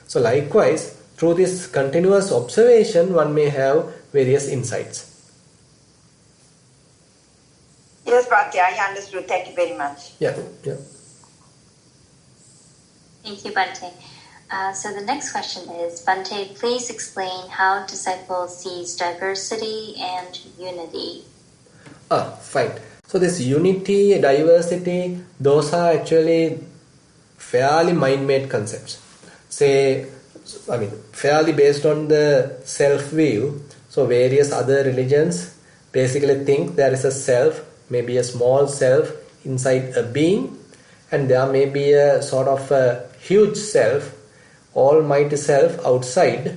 So likewise, through this continuous observation, one may have various insights. Yes, Bhante, I understood. Thank you very much. Yeah. Thank you, Bhante. So the next question is, Bhante, please explain how disciple sees diversity and unity. Fine. So this unity, diversity, those are actually fairly mind-made concepts. Fairly based on the self-view. So various other religions basically think there is a self, maybe a small self inside a being, and there may be a sort of a huge self, almighty self outside.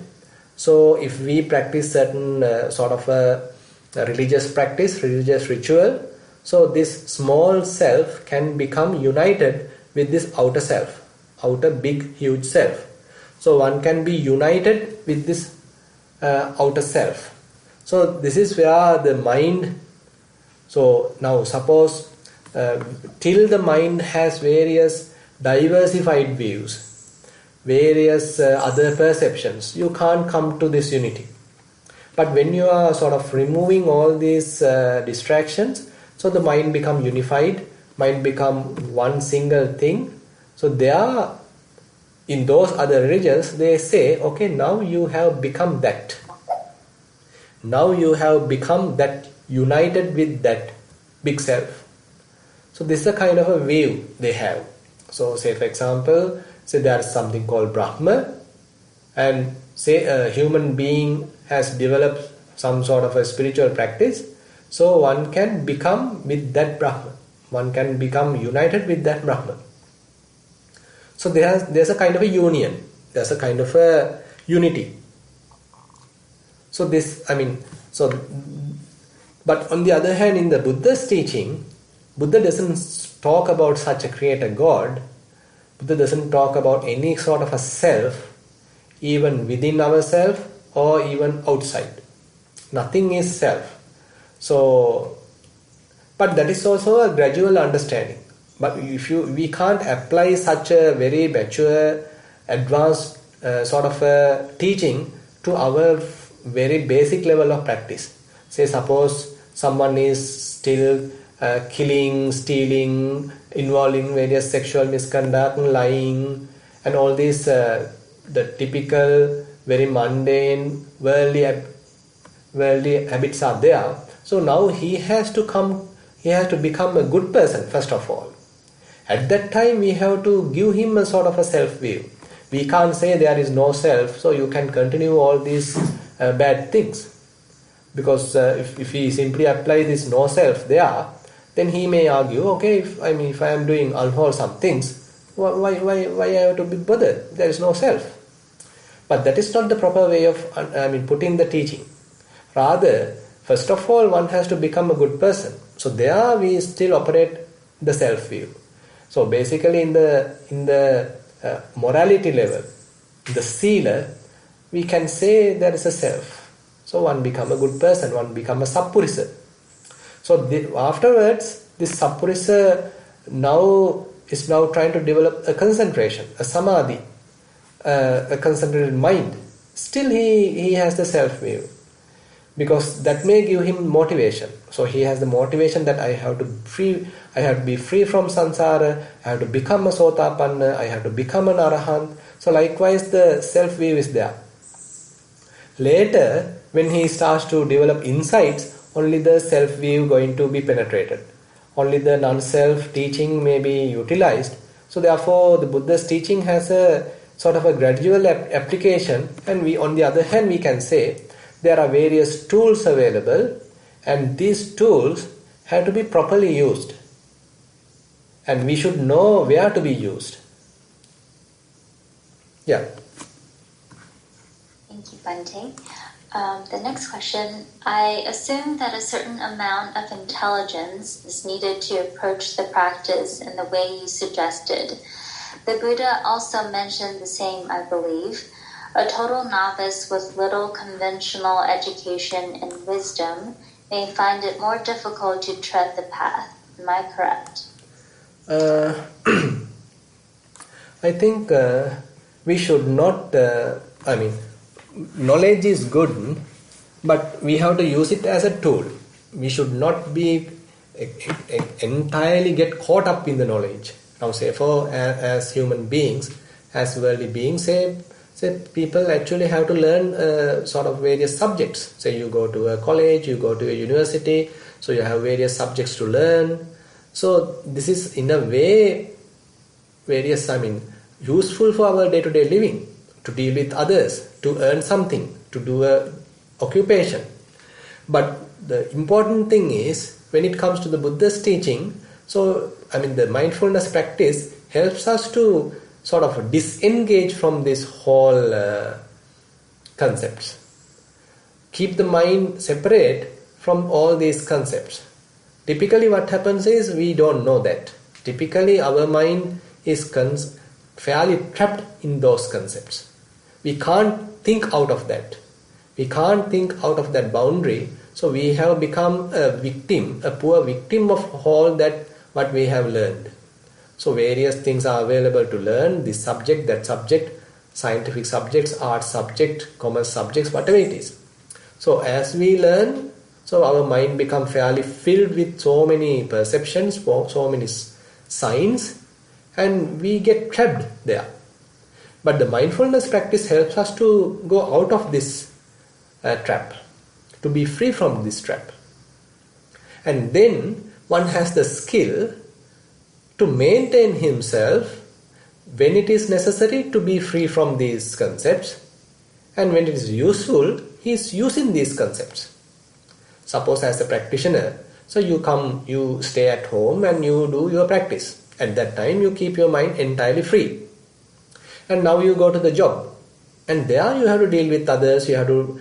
So if we practice certain sort of a religious practice, religious ritual, so this small self can become united with this outer self, outer big huge self. So one can be united with this outer self. So this is where the mind, so now suppose till the mind has various diversified views, various other perceptions, you can't come to this unity. But when you are sort of removing all these distractions, so the mind become unified, mind become one single thing. So there, in those other religions, they say, okay, now you have become that. Now you have become that, united with that big self. So this is a kind of a view they have. So say for example, say there is something called Brahma, and say a human being has developed some sort of a spiritual practice, so one can become with that Brahma. One can become united with that Brahma. So there's a kind of a union. There's a kind of a unity. So but on the other hand, in the Buddha's teaching, Buddha doesn't talk about such a creator God. Buddha doesn't talk about any sort of a self, even within ourselves or even outside. Nothing is self. So, but that is also a gradual understanding. But we can't apply such a very mature, advanced sort of a teaching to our very basic level of practice. Say suppose someone is still killing, stealing, involving various sexual misconduct, lying, and all these the typical very mundane worldly habits are there. So now he has to become a good person first of all. At that time we have to give him a sort of a self view. We can't say there is no self, so you can continue all these bad things. Because if we simply apply this no self there, then he may argue, okay, if I am doing unwholesome things, why I have to be bothered? There is no self. But that is not the proper way of putting the teaching. Rather, first of all, one has to become a good person. So there we still operate the self view. So basically, in the morality level, the sila, we can say there is a self. So one become a good person, one become a sappurisa. So afterwards, this sappurisa is now trying to develop a concentration, a samadhi, a concentrated mind. Still he has the self view, because that may give him motivation. So he has the motivation that I have to be free from samsara, I have to become a sotapanna, I have to become an arahant. So likewise the self view is there. Later, when he starts to develop insights, only the self view going to be penetrated. Only the non-self teaching may be utilized. So therefore the Buddha's teaching has a sort of a gradual application, and on the other hand we can say there are various tools available, and these tools have to be properly used, and we should know where to be used. Yeah. Thank you, Bhante. The next question, I assume that a certain amount of intelligence is needed to approach the practice in the way you suggested. The Buddha also mentioned the same, I believe. A total novice with little conventional education and wisdom may find it more difficult to tread the path. Am I correct? I think we should not, knowledge is good, but we have to use it as a tool. We should not be entirely get caught up in the knowledge. Now, say as human beings, as worldly beings, say people actually have to learn sort of various subjects. Say you go to a college, you go to a university, so you have various subjects to learn. So this is in a way useful for our day-to-day living, to deal with others, to earn something, to do a occupation. But the important thing is, when it comes to the Buddha's teaching, the mindfulness practice helps us to sort of disengage from this whole concepts. Keep the mind separate from all these concepts. Typically what happens is, we don't know that. Typically our mind is fairly trapped in those concepts. We can't think out of that. We can't think out of that boundary. So we have become a victim, a poor victim of all that what we have learned. So various things are available to learn, this subject, that subject, scientific subjects, art subject, commerce subjects, whatever it is. So as we learn, so our mind becomes fairly filled with so many perceptions, so many signs, and we get trapped there. But the mindfulness practice helps us to go out of this trap, to be free from this trap. And then one has the skill to maintain himself when it is necessary to be free from these concepts, and when it is useful, he is using these concepts. Suppose as a practitioner, so you stay at home and you do your practice. At that time you keep your mind entirely free. And now you go to the job, and there you have to deal with others, you have to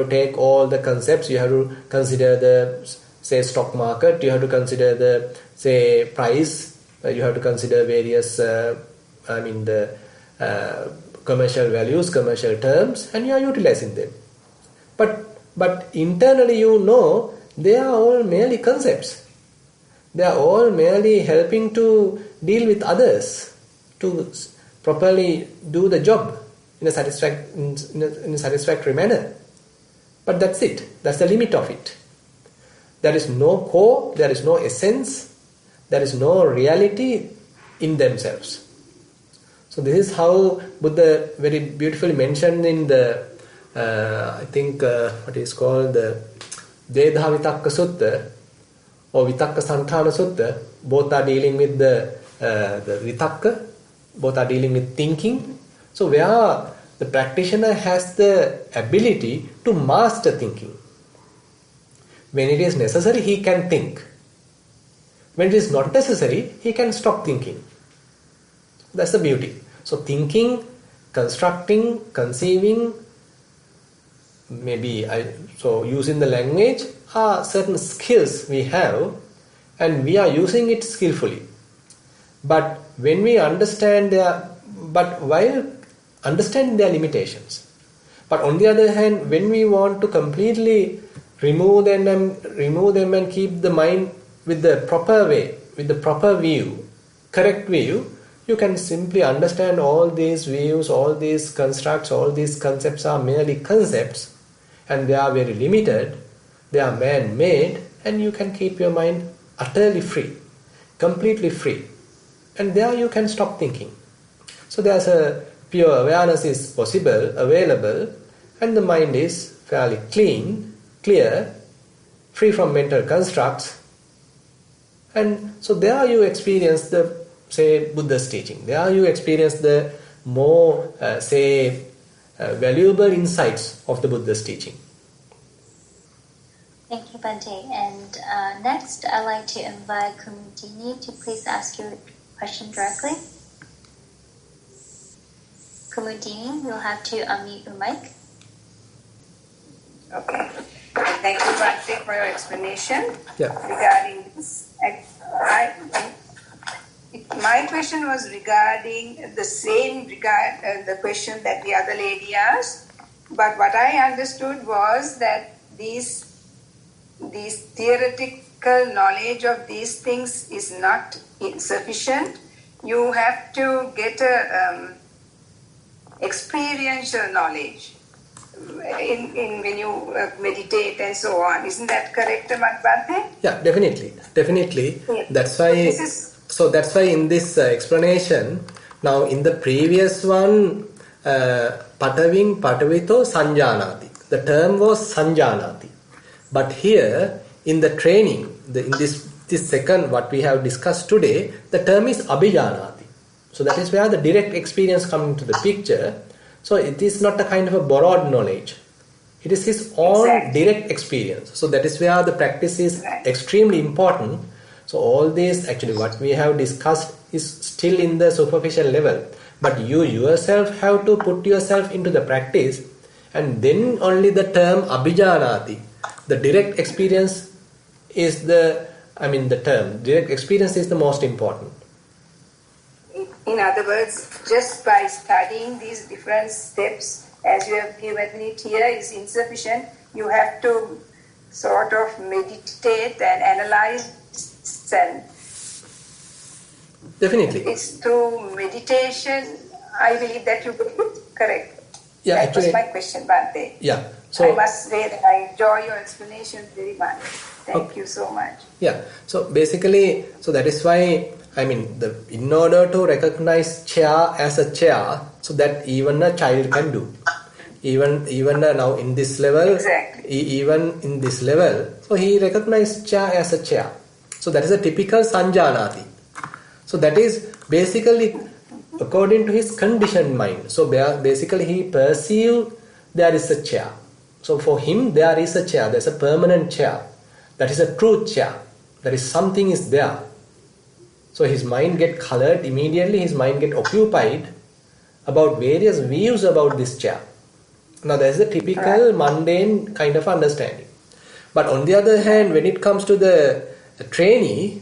take all the concepts, you have to consider the, say, stock market, you have to consider the, say, price, you have to consider various, the commercial values, commercial terms, and you are utilizing them. But internally you know they are all merely concepts. They are all merely helping to deal with others, to properly do the job in a satisfactory manner. But that's it. That's the limit of it. There is no core, there is no essence, there is no reality in themselves. So this is how Buddha very beautifully mentioned in the, what is called the Dedha Vitakka Sutta or Vitakka Santana Sutta. Both are dealing with the Vitakka, both are dealing with thinking. So where the practitioner has the ability to master thinking. When it is necessary, he can think. When it is not necessary, he can stop thinking. That's the beauty. So thinking, constructing, conceiving, using the language are certain skills we have, and we are using it skillfully. But when we understand while understanding their limitations. But on the other hand, when we want to completely remove them and keep the mind with the proper way, with the proper view, correct view, you can simply understand all these views, all these constructs, all these concepts are merely concepts, and they are very limited, they are man-made, and you can keep your mind utterly free, completely free. And there you can stop thinking. So there's a pure awareness is possible, available, and the mind is fairly clean, clear, free from mental constructs. And so there you experience the, say, Buddha's teaching. There you experience the more, valuable insights of the Buddha's teaching. Thank you, Bhante. And next, I'd like to invite Kumudini to please ask your question directly. Kumudini, you'll have to unmute your mic. Okay. Thank you, Bhante, for your explanation regarding this. My question was regarding the question that the other lady asked. But what I understood was that these theoretical knowledge of these things is not sufficient. You have to get a experiential knowledge. in when you meditate and so on. Isn't that correct, Bhante? Yeah, definitely. Yeah. That's why. So that's why in this explanation, now in the previous one, pataving patavito sanjanati. The term was sanjanati, but here in the training, in this second what we have discussed today, the term is abhijanati. So that is where the direct experience comes into the picture. So it is not a kind of a borrowed knowledge. It is his own direct experience. So that is where the practice is extremely important. So all this, actually what we have discussed is still in the superficial level. But you yourself have to put yourself into the practice, and then only the term abhijanati, the direct experience is the term. Direct experience is the most important. In other words, just by studying these different steps, as you have given it here, is insufficient. You have to sort of meditate and analyze, and definitely it's through meditation, I believe, that you get it correct. Yeah, that actually, was my question, Bhante. Yeah. So I must say that I enjoy your explanation very much. Thank you so much. Yeah. So basically, so that is why, in order to recognize chair as a chair, so that even a child can do. Even now in this level, even in this level, so he recognized chair as a chair. So that is a typical sanjanati. So that is basically according to his conditioned mind. So basically he perceived there is a chair. So for him there is a chair. There is a permanent chair. That is a true chair. There is something is there. So his mind get colored immediately. His mind get occupied about various views about this chair. Now that is the typical mundane kind of understanding. But on the other hand, when it comes to the trainee,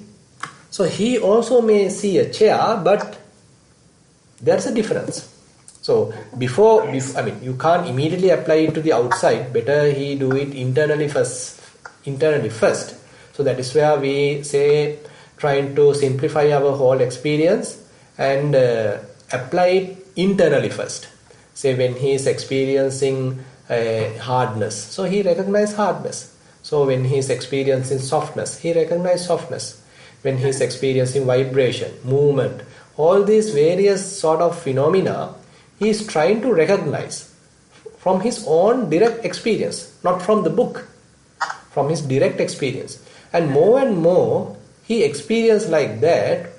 so he also may see a chair, but there's a difference. So you can't immediately apply it to the outside. Better he do it internally first. So that is where we say trying to simplify our whole experience and apply it internally first. Say when he is experiencing hardness, so he recognizes hardness. So when he is experiencing softness, he recognizes softness. When he is experiencing vibration, movement, all these various sort of phenomena, he is trying to recognize from his own direct experience, not from the book, from his direct experience. And more he experiences like that.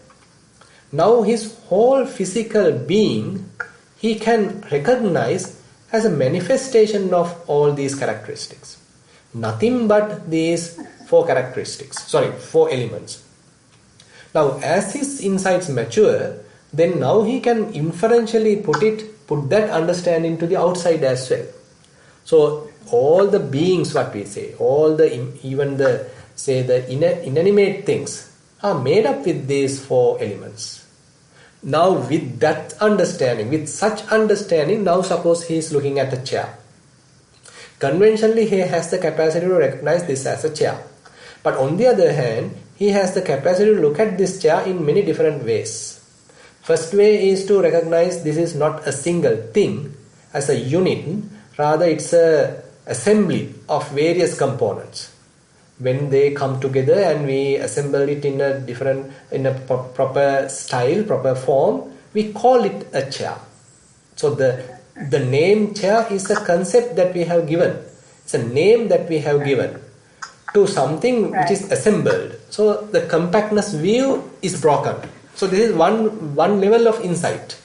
Now his whole physical being he can recognize as a manifestation of all these characteristics. Nothing but these four elements. Now as his insights mature, then now he can inferentially put that understanding to the outside as well. So all the beings, what we say, even the inanimate things are made up with these four elements. Now with that understanding, with such understanding, now suppose he is looking at a chair. Conventionally he has the capacity to recognize this as a chair. But on the other hand, he has the capacity to look at this chair in many different ways. First way is to recognize this is not a single thing as a unit, rather it's a assembly of various components. When they come together and we assemble it in a proper style, proper form, we call it a chair. So the name chair is a concept that we have given. It's a name that we have given to something which is assembled. So the compactness view is broken. So this is one level of insight.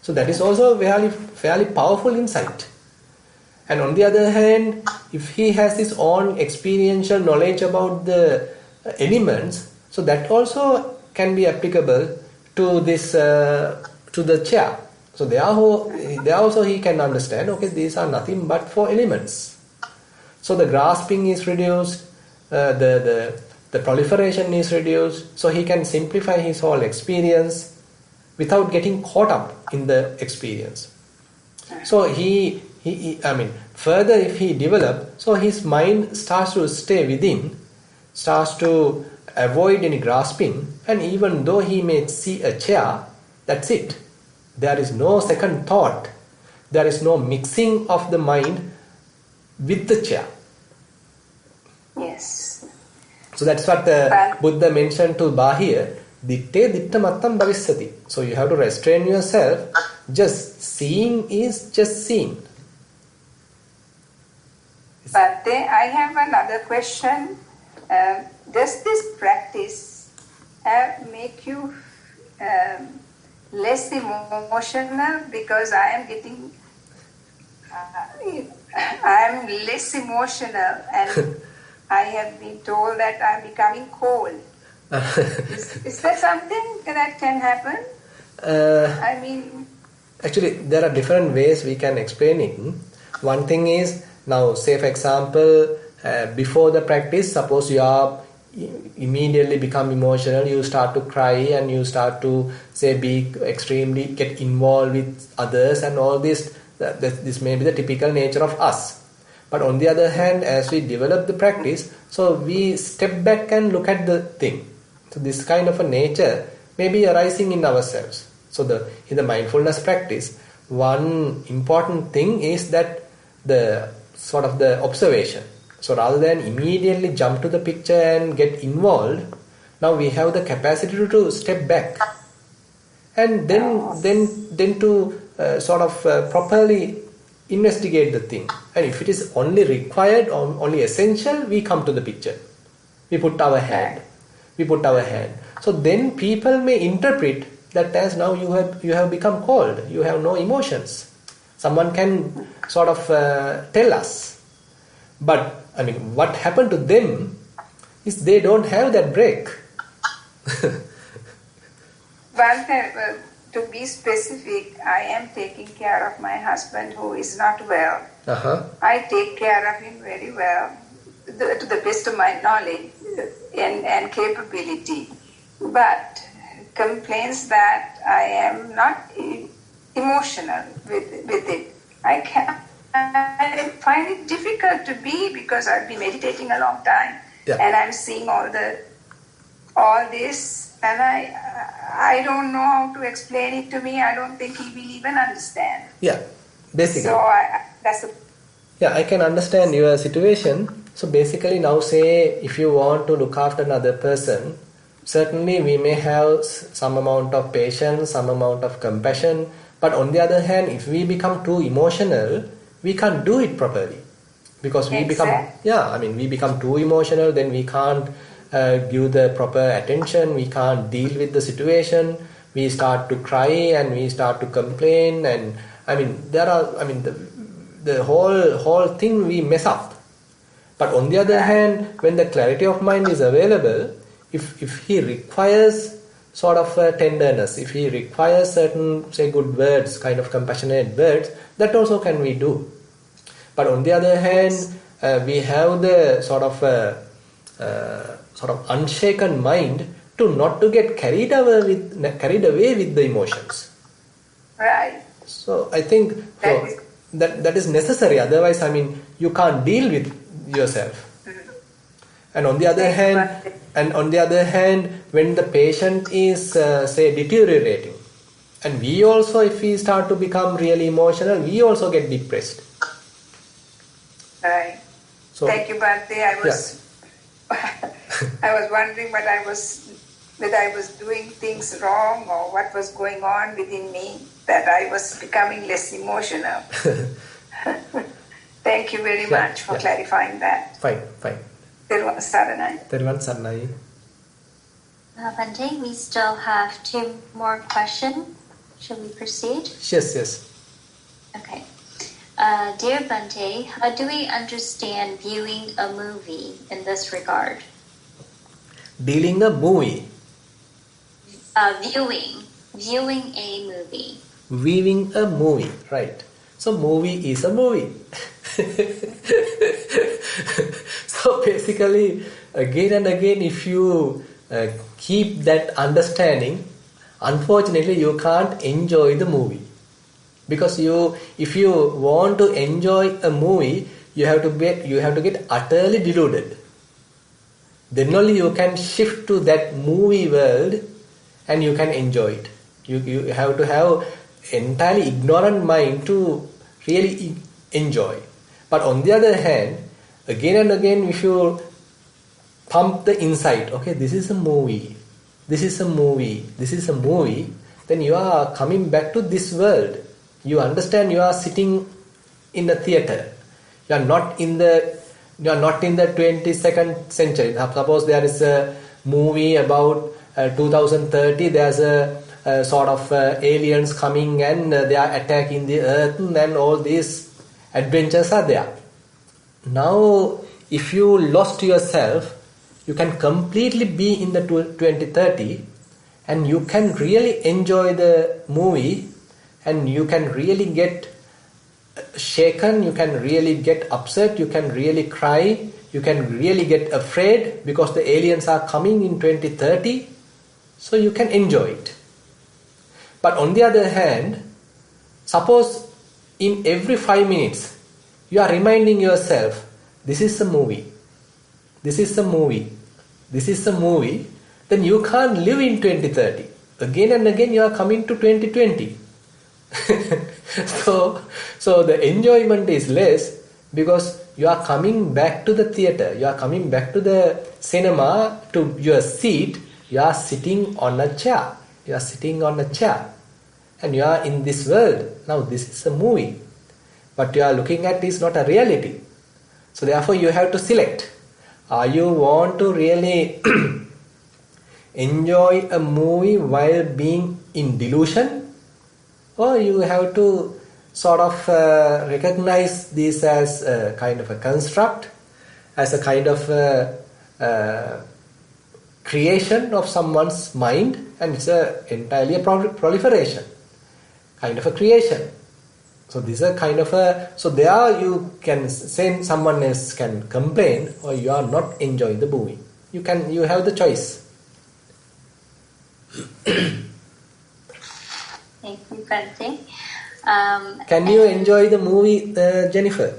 So that is also a fairly powerful insight. And on the other hand, if he has his own experiential knowledge about the elements, so that also can be applicable to this to the chair. So there also he can understand, okay, these are nothing but four elements. So the grasping is reduced, the proliferation is reduced, so he can simplify his whole experience without getting caught up in the experience. So further if he develops, so his mind starts to stay within, starts to avoid any grasping, and even though he may see a chair, that's it. There is no second thought. There is no mixing of the mind with the chair. Yes. So that's what Buddha mentioned to Bahir. Ditte ditta mattam bhavisati. So you have to restrain yourself. Just seeing is just seeing. But then I have another question. Does this practice make you less emotional? Because I am getting, I am less emotional, and I have been told that I am becoming cold. Is there something that can happen? I mean, actually, there are different ways we can explain it. One thing is, now say for example, before the practice, suppose you are immediately become emotional, you start to cry and you start to say be extremely get involved with others and all this. This may be the typical nature of us. But on the other hand, as we develop the practice, so we step back and look at the thing. So this kind of a nature may be arising in ourselves. So in the mindfulness practice, one important thing is that the sort of the observation. So rather than immediately jump to the picture and get involved, now we have the capacity to step back and then to sort of properly investigate the thing. And if it is only required or only essential, we come to the picture. We put our hand. So then people may interpret that as now you have become cold. You have no emotions. Someone can sort of tell us. But I mean, what happened to them is they don't have that break. Well, to be specific, I am taking care of my husband who is not well. I take care of him very well, to the best of my knowledge and capability. But complains that I am not emotional with it. I find it difficult to be, because I've been meditating a long time, and I'm seeing all this, and I don't know how to explain it to me. I don't think he will even understand. Yeah, basically. So that's the. Yeah, I can understand your situation. So basically now say if you want to look after another person, certainly we may have some amount of patience, some amount of compassion, but on the other hand, if we become too emotional, we can't do it properly. Because we become too emotional, then we can't give the proper attention, we can't deal with the situation, we start to cry and we start to complain, and the whole thing we mess up. But on the other hand, when the clarity of mind is available, if he requires sort of tenderness, if he requires certain, say, good words, kind of compassionate words, that also can we do. But on the other hand, we have the sort of unshaken mind to not to get carried away with the emotions. Right. So I think that is necessary. Otherwise, you can't deal with yourself. And on the other hand, when the patient is say deteriorating, and we also, if we start to become really emotional, we also get depressed. Right. So, thank you, Bhante. I was wondering whether I was doing things wrong or what was going on within me, that I was becoming less emotional. Thank you very much for clarifying that. Fine. Thero Saranai. Bhante, we still have 2 more questions. Shall we proceed? Yes. Okay. Dear Bhante, how do we understand viewing a movie in this regard? Dealing a movie. Viewing a movie. Viewing a movie, right. So movie is a movie. So basically, again and again, if you keep that understanding, unfortunately you can't enjoy the movie. Because if you want to enjoy a movie, you have to get utterly deluded. Then only you can shift to that movie world and you can enjoy it. You have to have entirely ignorant mind to really enjoy. But on the other hand, again and again, if you pump the insight, okay, this is a movie, this is a movie, this is a movie, then you are coming back to this world. You understand you are sitting in a theater. You are not in the 22nd century. Suppose there is a movie about 2030, there's a sort of aliens coming and they are attacking the earth and all these adventures are there. Now, if you lost yourself, you can completely be in the 2030 and you can really enjoy the movie and you can really get shaken, you can really get upset, you can really cry, you can really get afraid because the aliens are coming in 2030, so you can enjoy it. But on the other hand, suppose in every 5 minutes you are reminding yourself, this is a movie, this is a movie, this is a movie, then you can't live in 2030. Again and again you are coming to 2020. So the enjoyment is less because you are coming back to the theater, you are coming back to the cinema, to your seat, you are sitting on a chair, you are sitting on a chair and you are in this world. Now this is a movie, but you are looking at is not a reality. So therefore you have to select. You want to really enjoy a movie while being in delusion, or you have to sort of recognize this as a kind of a construct, as a kind of creation of someone's mind, and it's entirely a proliferation, kind of a creation. So this is a kind of a, so there you can say someone else can complain or you are not enjoying the movie. You have the choice. Thank you, Bhante. Can you enjoy the movie, Jennifer?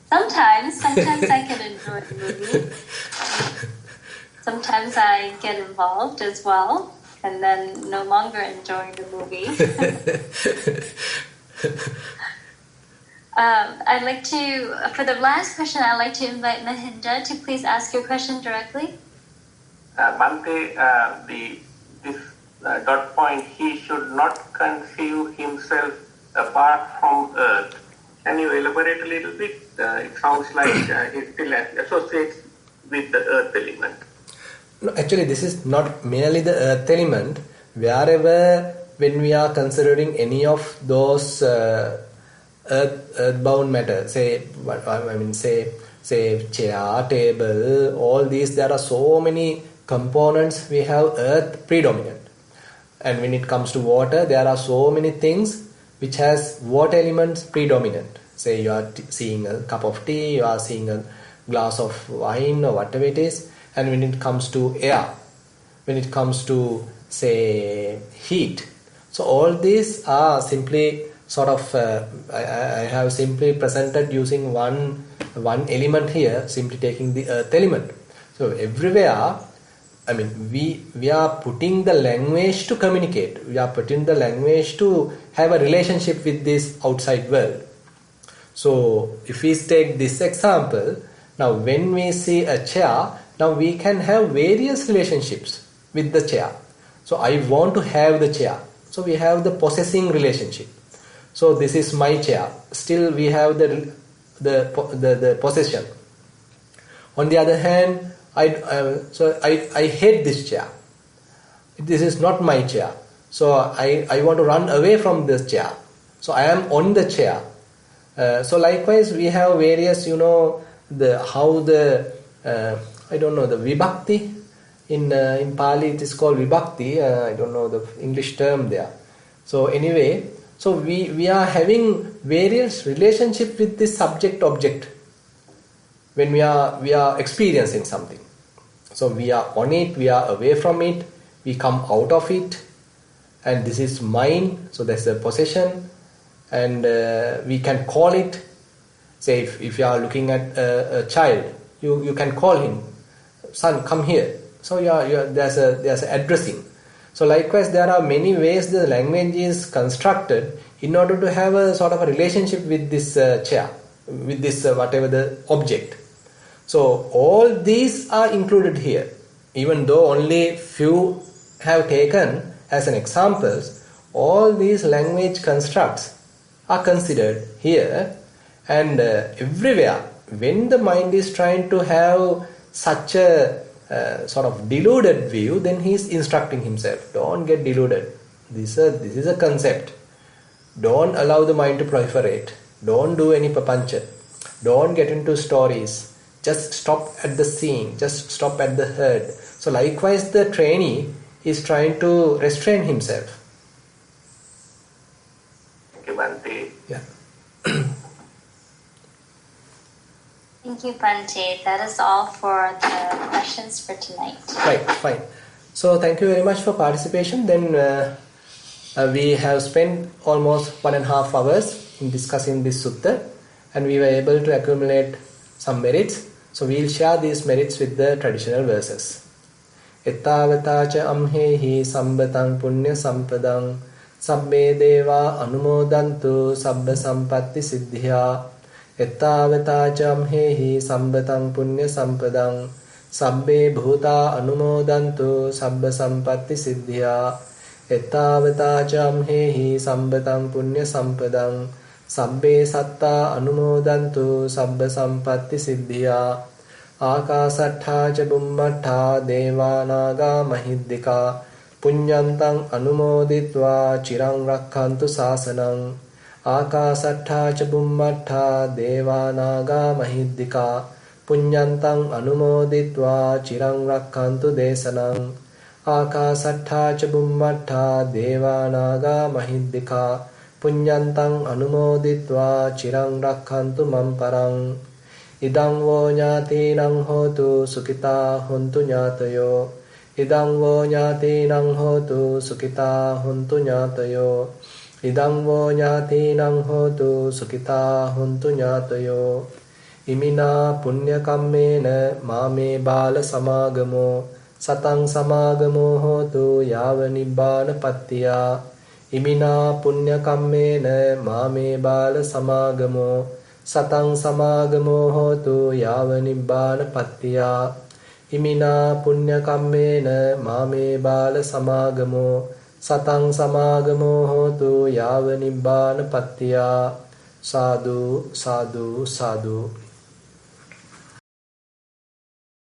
Sometimes I can enjoy the movie. Sometimes I get involved as well, and then no longer enjoying the movie. I'd like to, for the last question, I'd like to invite Mahinda to please ask your question directly. Bhante, this dot point, he should not conceive himself apart from earth. Can you elaborate a little bit? It sounds like he still associates with the earth element. No, actually this is not merely the earth element. Wherever, when we are considering any of those earthbound matter, say chair, table, all these, there are so many components. We have earth predominant, and when it comes to water, there are so many things which has water elements predominant. Say you are seeing a cup of tea, you are seeing a glass of wine or whatever it is. And when it comes to air, when it comes to say heat, so all these are simply sort of I have simply presented using one element here, simply taking the earth element. So everywhere, I mean, we are putting the language to communicate. We are putting the language to have a relationship with this outside world. So if we take this example, now when we see a chair, now we can have various relationships with the chair. So I want to have the chair. So we have the possessing relationship. So this is my chair. Still we have the possession. On the other hand, I hate this chair. This is not my chair. So I want to run away from this chair. So I am on the chair. So likewise we have various, I don't know the vibhakti. In Pali it is called vibhakti. I don't know the English term there. So anyway, so we are having various relationship with this subject object when we are experiencing something. So we are on it, we are away from it, we come out of it, and this is mine. So that's a possession, and we can call it. Say if you are looking at a child, you can call him, son, come here. So there's a addressing. So likewise, there are many ways the language is constructed in order to have a sort of a relationship with this chair, with this whatever the object. So all these are included here, even though only few have taken as an examples. All these language constructs are considered here, and everywhere when the mind is trying to have such a sort of deluded view, then he is instructing himself, don't get deluded. This is a concept. Don't allow the mind to proliferate. Don't do any papancha. Don't get into stories. Just stop at the scene. Just stop at the heard. So likewise, the trainee is trying to restrain himself. Thank you, Bhante. Yeah. Thank you, Bhante. That is all for the questions for tonight. Right, fine. So thank you very much for participation. Then we have spent almost 1.5 hours in discussing this sutta, and we were able to accumulate some merits. So we will share these merits with the traditional verses. Ettavatacha amhehi sambatang punya sampadang sabbe deva anumodantu sabba sampatti siddhya. Ettavatacha amhehi sambatang punya sampadang sabbe bhuta anumodantu sabba sampatti siddhya. Ettavatacha amhehi sambatang punya sampadang sabbe satta anumodantu sabba sampatti siddhya. Akasattha ca bummattha devanaga mahiddika punyantang anumoditva chirang rakkhantu sasanang. Akasattha ca bummattha devanaga mahiddika punyantang anumoditva chirang rakkhantu desanang. Akasattha ca bummattha devanaga mahiddika punyantang anumoditva chirang rakkhantu mamparang. Idang vo ñātīnaṁ hotu sukita hontu ñātayo. Idang vo ñātīnaṁ hotu sukita hontu ñātayo. Idang vo ñātīnaṁ hotu sukita hontu ñātayo. Imina punya kammena māme bāla samāgamo satang samāgamo hotu yāva nibbāna pattiyā. Imina punya kammena māme bāla samāgamo satang samāgamo hotu yāva nibbāna pattiyā. Imina punya kammena māme bāla samāgamo satang samāgamo hotu yāva nibbāna pattiyā. Sadhu, sadhu, sadhu.